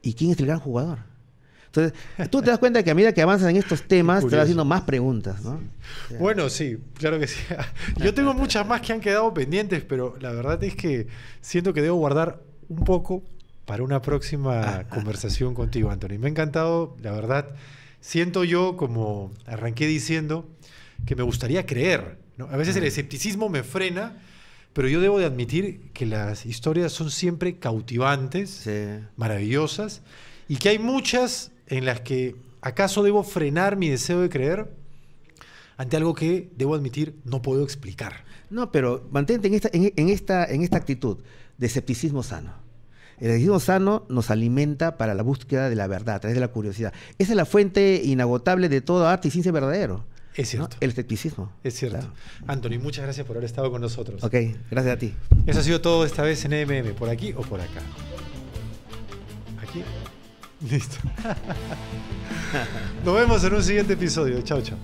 ¿Y quién es el gran jugador? Entonces, tú te das cuenta que a medida que avanzas en estos temas, te vas haciendo más preguntas, ¿no? Sí. Bueno, sí, claro que sí. Yo tengo muchas más que han quedado pendientes, pero la verdad es que siento que debo guardar un poco para una próxima conversación contigo, Anthony. Me ha encantado, la verdad. Siento yo, como arranqué diciendo, que me gustaría creer, ¿no? A veces el escepticismo me frena, pero yo debo de admitir que las historias son siempre cautivantes, Sí. maravillosas, y que hay muchas en las que acaso debo frenar mi deseo de creer ante algo que, debo admitir, no puedo explicar. No, pero mantente en esta actitud de escepticismo sano. El escepticismo sano nos alimenta para la búsqueda de la verdad, a través de la curiosidad. Esa es la fuente inagotable de todo arte y ciencia verdadero. Es cierto. ¿No? El escepticismo. Es cierto. Claro. Anthony, muchas gracias por haber estado con nosotros. Ok, gracias a ti. Eso ha sido todo esta vez en EMM, por aquí o por acá. Aquí. Listo. Nos vemos en un siguiente episodio. Chao, chao.